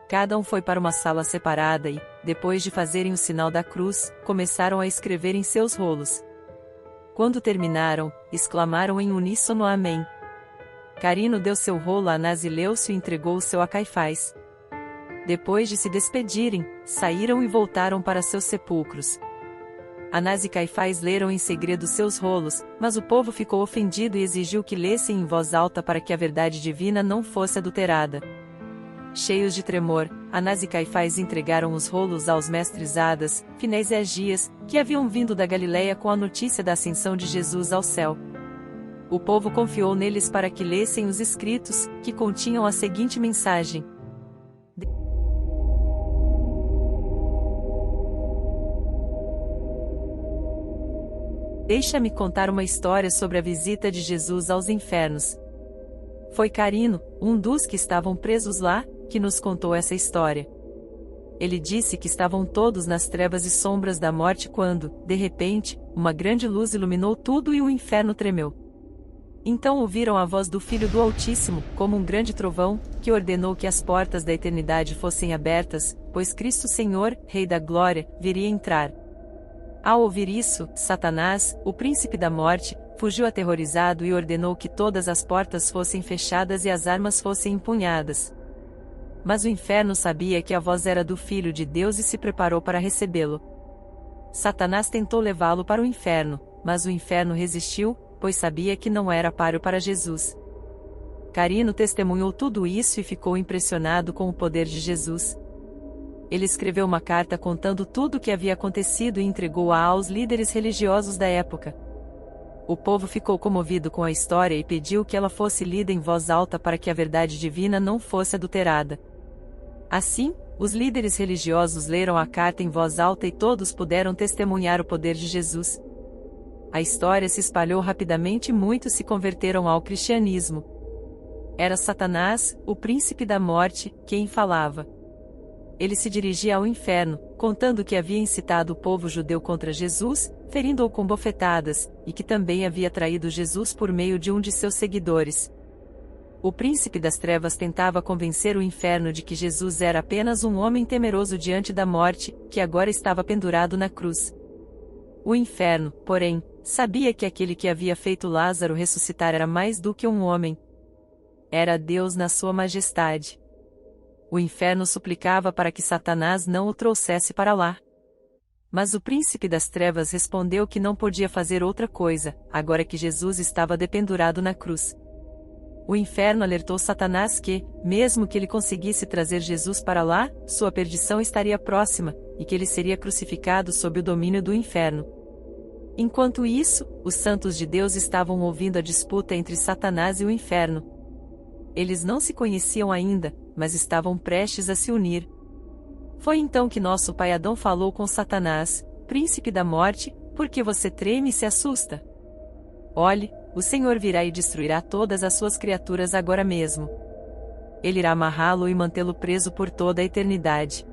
Cada um foi para uma sala separada e, depois de fazerem o sinal da cruz, começaram a escrever em seus rolos. Quando terminaram, exclamaram em uníssono Amém. Carino deu seu rolo a Anás e Leucio e entregou o seu a Caifás. Depois de se despedirem, saíram e voltaram para seus sepulcros. Anás e Caifás leram em segredo seus rolos, mas o povo ficou ofendido e exigiu que lessem em voz alta para que a verdade divina não fosse adulterada. Cheios de tremor, Anás e Caifás entregaram os rolos aos mestres Adas, Finés e Agias, que haviam vindo da Galiléia com a notícia da ascensão de Jesus ao céu. O povo confiou neles para que lessem os escritos, que continham a seguinte mensagem: Deixa-me contar uma história sobre a visita de Jesus aos infernos. Foi Carino, um dos que estavam presos lá, que nos contou essa história. Ele disse que estavam todos nas trevas e sombras da morte quando, de repente, uma grande luz iluminou tudo e o inferno tremeu. Então ouviram a voz do Filho do Altíssimo, como um grande trovão, que ordenou que as portas da eternidade fossem abertas, pois Cristo Senhor, Rei da Glória, viria entrar. Ao ouvir isso, Satanás, o príncipe da morte, fugiu aterrorizado e ordenou que todas as portas fossem fechadas e as armas fossem empunhadas. Mas o inferno sabia que a voz era do Filho de Deus e se preparou para recebê-lo. Satanás tentou levá-lo para o inferno, mas o inferno resistiu, pois sabia que não era páreo para Jesus. Carino testemunhou tudo isso e ficou impressionado com o poder de Jesus. Ele escreveu uma carta contando tudo o que havia acontecido e entregou-a aos líderes religiosos da época. O povo ficou comovido com a história e pediu que ela fosse lida em voz alta para que a verdade divina não fosse adulterada. Assim, os líderes religiosos leram a carta em voz alta e todos puderam testemunhar o poder de Jesus. A história se espalhou rapidamente e muitos se converteram ao cristianismo. Era Satanás, o príncipe da morte, quem falava. Ele se dirigia ao inferno, contando que havia incitado o povo judeu contra Jesus, ferindo-o com bofetadas, e que também havia traído Jesus por meio de um de seus seguidores. O príncipe das trevas tentava convencer o inferno de que Jesus era apenas um homem temeroso diante da morte, que agora estava pendurado na cruz. O inferno, porém, sabia que aquele que havia feito Lázaro ressuscitar era mais do que um homem. Era Deus na sua majestade. O inferno suplicava para que Satanás não o trouxesse para lá. Mas o príncipe das trevas respondeu que não podia fazer outra coisa, agora que Jesus estava dependurado na cruz. O inferno alertou Satanás que, mesmo que ele conseguisse trazer Jesus para lá, sua perdição estaria próxima, e que ele seria crucificado sob o domínio do inferno. Enquanto isso, os santos de Deus estavam ouvindo a disputa entre Satanás e o inferno. Eles não se conheciam ainda, mas estavam prestes a se unir. Foi então que nosso pai Adão falou com Satanás: príncipe da morte, por que você treme e se assusta? Olhe, o Senhor virá e destruirá todas as suas criaturas agora mesmo. Ele irá amarrá-lo e mantê-lo preso por toda a eternidade.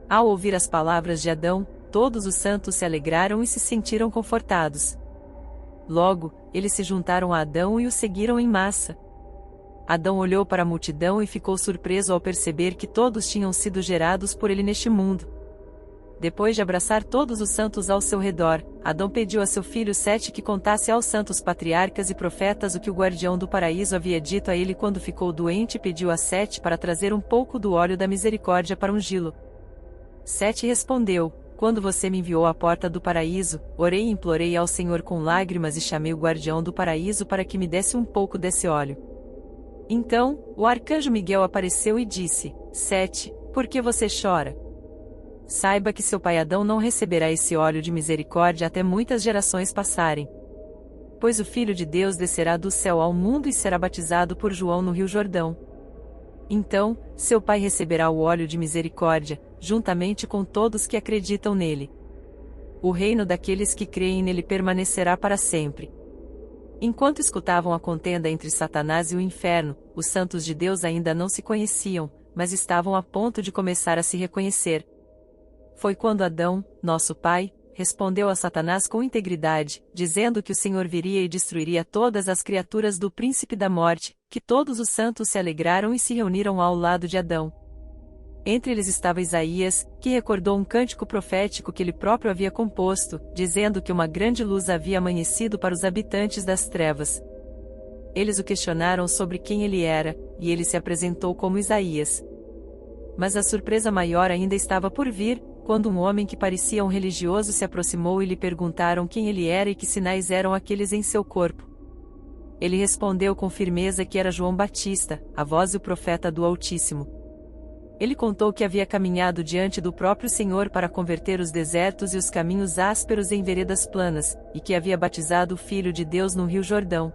Ao ouvir as palavras de Adão, todos os santos se alegraram e se sentiram confortados. Logo, eles se juntaram a Adão e o seguiram em massa. Adão olhou para a multidão e ficou surpreso ao perceber que todos tinham sido gerados por ele neste mundo. Depois de abraçar todos os santos ao seu redor, Adão pediu a seu filho Sete que contasse aos santos patriarcas e profetas o que o guardião do paraíso havia dito a ele quando ficou doente e pediu a Sete para trazer um pouco do óleo da misericórdia para ungí-lo. Sete respondeu: quando você me enviou à porta do paraíso, orei e implorei ao Senhor com lágrimas e chamei o guardião do paraíso para que me desse um pouco desse óleo. Então, o arcanjo Miguel apareceu e disse: Sete, por que você chora? Saiba que seu pai Adão não receberá esse óleo de misericórdia até muitas gerações passarem. Pois o Filho de Deus descerá do céu ao mundo e será batizado por João no Rio Jordão. Então, seu pai receberá o óleo de misericórdia, juntamente com todos que acreditam nele. O reino daqueles que creem nele permanecerá para sempre. Enquanto escutavam a contenda entre Satanás e o inferno, os santos de Deus ainda não se conheciam, mas estavam a ponto de começar a se reconhecer. Foi quando Adão, nosso pai, respondeu a Satanás com integridade, dizendo que o Senhor viria e destruiria todas as criaturas do príncipe da morte, que todos os santos se alegraram e se reuniram ao lado de Adão. Entre eles estava Isaías, que recordou um cântico profético que ele próprio havia composto, dizendo que uma grande luz havia amanhecido para os habitantes das trevas. Eles o questionaram sobre quem ele era, e ele se apresentou como Isaías. Mas a surpresa maior ainda estava por vir, quando um homem que parecia um religioso se aproximou e lhe perguntaram quem ele era e que sinais eram aqueles em seu corpo. Ele respondeu com firmeza que era João Batista, a voz e o profeta do Altíssimo. Ele contou que havia caminhado diante do próprio Senhor para converter os desertos e os caminhos ásperos em veredas planas, e que havia batizado o Filho de Deus no Rio Jordão.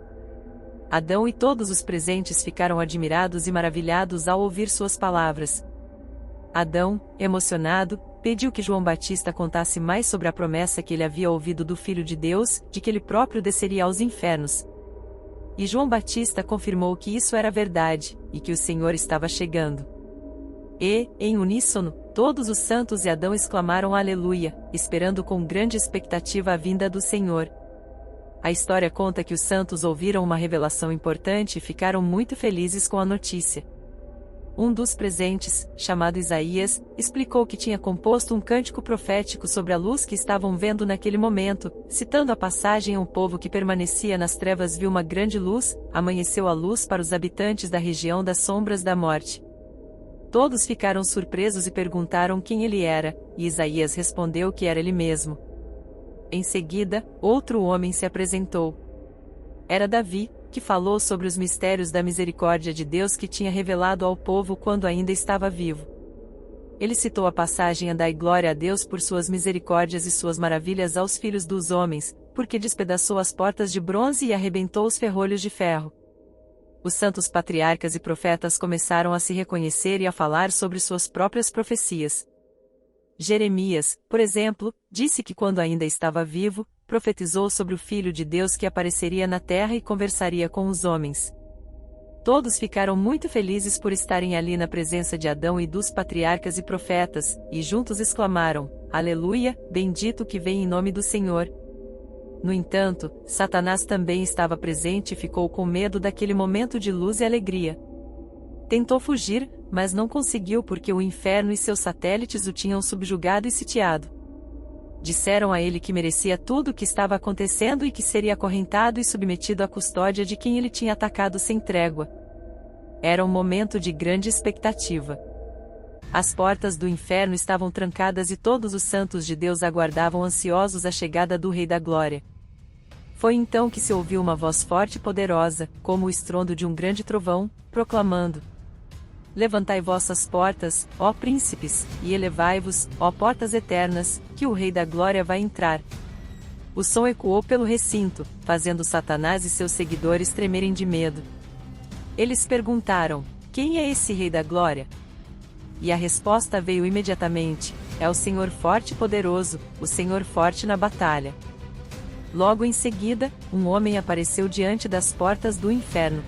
Adão e todos os presentes ficaram admirados e maravilhados ao ouvir suas palavras. Adão, emocionado, pediu que João Batista contasse mais sobre a promessa que ele havia ouvido do Filho de Deus, de que ele próprio desceria aos infernos. E João Batista confirmou que isso era verdade, e que o Senhor estava chegando. E, em uníssono, todos os santos e Adão exclamaram Aleluia, esperando com grande expectativa a vinda do Senhor. A história conta que os santos ouviram uma revelação importante e ficaram muito felizes com a notícia. Um dos presentes, chamado Isaías, explicou que tinha composto um cântico profético sobre a luz que estavam vendo naquele momento, citando a passagem: um povo que permanecia nas trevas viu uma grande luz, amanheceu a luz para os habitantes da região das sombras da morte. Todos ficaram surpresos e perguntaram quem ele era, e Isaías respondeu que era ele mesmo. Em seguida, outro homem se apresentou. Era Davi, que falou sobre os mistérios da misericórdia de Deus que tinha revelado ao povo quando ainda estava vivo. Ele citou a passagem: Dai glória a Deus por suas misericórdias e suas maravilhas aos filhos dos homens, porque despedaçou as portas de bronze e arrebentou os ferrolhos de ferro. Os santos patriarcas e profetas começaram a se reconhecer e a falar sobre suas próprias profecias. Jeremias, por exemplo, disse que quando ainda estava vivo, profetizou sobre o Filho de Deus que apareceria na terra e conversaria com os homens. Todos ficaram muito felizes por estarem ali na presença de Adão e dos patriarcas e profetas, e juntos exclamaram: Aleluia, bendito que vem em nome do Senhor. No entanto, Satanás também estava presente e ficou com medo daquele momento de luz e alegria. Tentou fugir, mas não conseguiu porque o inferno e seus satélites o tinham subjugado e sitiado. Disseram a ele que merecia tudo o que estava acontecendo e que seria acorrentado e submetido à custódia de quem ele tinha atacado sem trégua. Era um momento de grande expectativa. As portas do inferno estavam trancadas e todos os santos de Deus aguardavam ansiosos a chegada do Rei da Glória. Foi então que se ouviu uma voz forte e poderosa, como o estrondo de um grande trovão, proclamando: Levantai vossas portas, ó príncipes, e elevai-vos, ó portas eternas, que o Rei da Glória vai entrar. O som ecoou pelo recinto, fazendo Satanás e seus seguidores tremerem de medo. Eles perguntaram: Quem é esse Rei da Glória? E a resposta veio imediatamente: É o Senhor forte e poderoso, o Senhor forte na batalha. Logo em seguida, um homem apareceu diante das portas do inferno.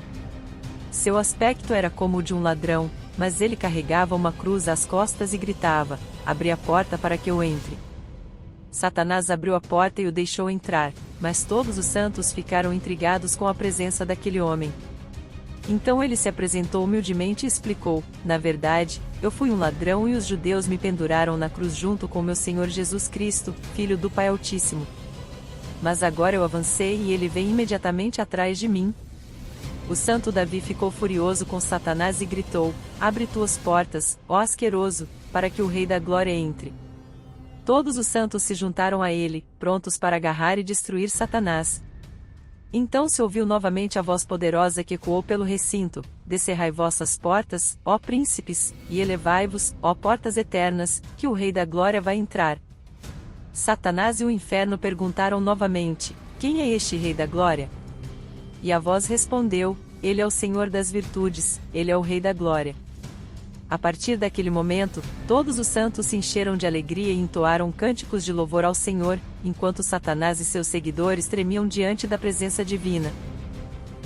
Seu aspecto era como o de um ladrão, mas ele carregava uma cruz às costas e gritava: Abri a porta para que eu entre. Satanás abriu a porta e o deixou entrar, mas todos os santos ficaram intrigados com a presença daquele homem. Então ele se apresentou humildemente e explicou: Na verdade, eu fui um ladrão e os judeus me penduraram na cruz junto com meu Senhor Jesus Cristo, Filho do Pai Altíssimo. Mas agora eu avancei e ele vem imediatamente atrás de mim. O santo Davi ficou furioso com Satanás e gritou: Abre tuas portas, ó asqueroso, para que o Rei da Glória entre. Todos os santos se juntaram a ele, prontos para agarrar e destruir Satanás. Então se ouviu novamente a voz poderosa que ecoou pelo recinto: Descerrai vossas portas, ó príncipes, e elevai-vos, ó portas eternas, que o Rei da Glória vai entrar. Satanás e o inferno perguntaram novamente: Quem é este Rei da Glória? E a voz respondeu: Ele é o Senhor das virtudes, ele é o Rei da Glória. A partir daquele momento, todos os santos se encheram de alegria e entoaram cânticos de louvor ao Senhor, enquanto Satanás e seus seguidores tremiam diante da presença divina.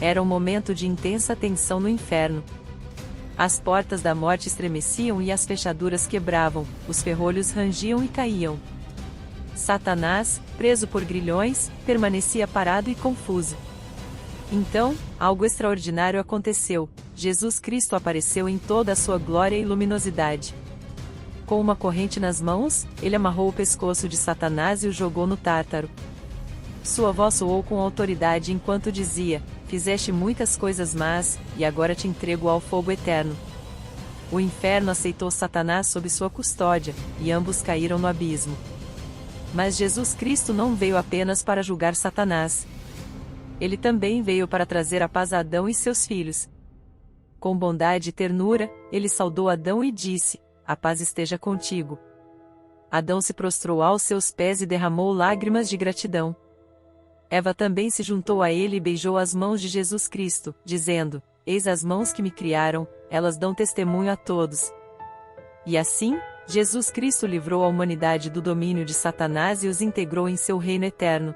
Era um momento de intensa tensão no inferno. As portas da morte estremeciam e as fechaduras quebravam, os ferrolhos rangiam e caíam. Satanás, preso por grilhões, permanecia parado e confuso. Então, algo extraordinário aconteceu: Jesus Cristo apareceu em toda a sua glória e luminosidade. Com uma corrente nas mãos, ele amarrou o pescoço de Satanás e o jogou no Tártaro. Sua voz soou com autoridade enquanto dizia: Fizeste muitas coisas más, e agora te entrego ao fogo eterno. O inferno aceitou Satanás sob sua custódia, e ambos caíram no abismo. Mas Jesus Cristo não veio apenas para julgar Satanás. Ele também veio para trazer a paz a Adão e seus filhos. Com bondade e ternura, ele saudou Adão e disse: A paz esteja contigo. Adão se prostrou aos seus pés e derramou lágrimas de gratidão. Eva também se juntou a ele e beijou as mãos de Jesus Cristo, dizendo: Eis as mãos que me criaram, elas dão testemunho a todos. E assim, Jesus Cristo livrou a humanidade do domínio de Satanás e os integrou em seu reino eterno.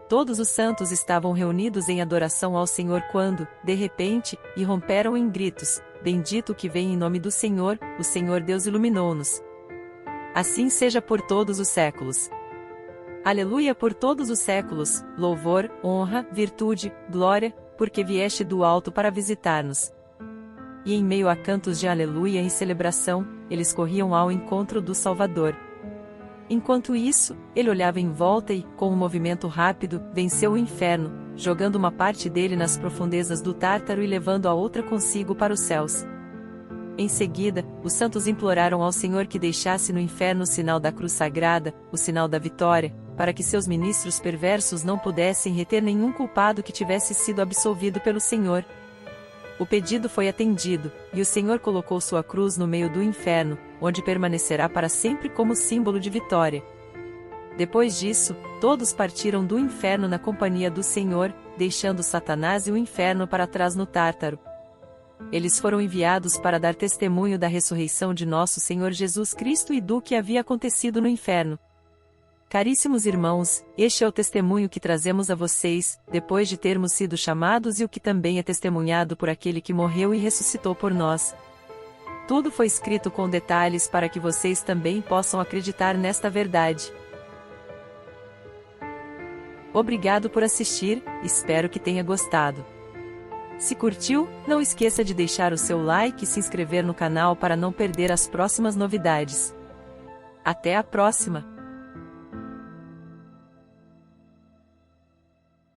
Todos os santos estavam reunidos em adoração ao Senhor quando, de repente, irromperam em gritos: Bendito que vem em nome do Senhor, o Senhor Deus iluminou-nos. Assim seja por todos os séculos. Aleluia por todos os séculos, louvor, honra, virtude, glória, porque vieste do alto para visitar-nos. E em meio a cantos de aleluia e celebração, eles corriam ao encontro do Salvador. Enquanto isso, ele olhava em volta e, com um movimento rápido, venceu o inferno, jogando uma parte dele nas profundezas do Tártaro e levando a outra consigo para os céus. Em seguida, os santos imploraram ao Senhor que deixasse no inferno o sinal da cruz sagrada, o sinal da vitória, para que seus ministros perversos não pudessem reter nenhum culpado que tivesse sido absolvido pelo Senhor. O pedido foi atendido, e o Senhor colocou sua cruz no meio do inferno, onde permanecerá para sempre como símbolo de vitória. Depois disso, todos partiram do inferno na companhia do Senhor, deixando Satanás e o inferno para trás no Tártaro. Eles foram enviados para dar testemunho da ressurreição de nosso Senhor Jesus Cristo e do que havia acontecido no inferno. Caríssimos irmãos, este é o testemunho que trazemos a vocês, depois de termos sido chamados e o que também é testemunhado por aquele que morreu e ressuscitou por nós. Tudo foi escrito com detalhes para que vocês também possam acreditar nesta verdade. Obrigado por assistir, espero que tenha gostado. Se curtiu, não esqueça de deixar o seu like e se inscrever no canal para não perder as próximas novidades. Até a próxima!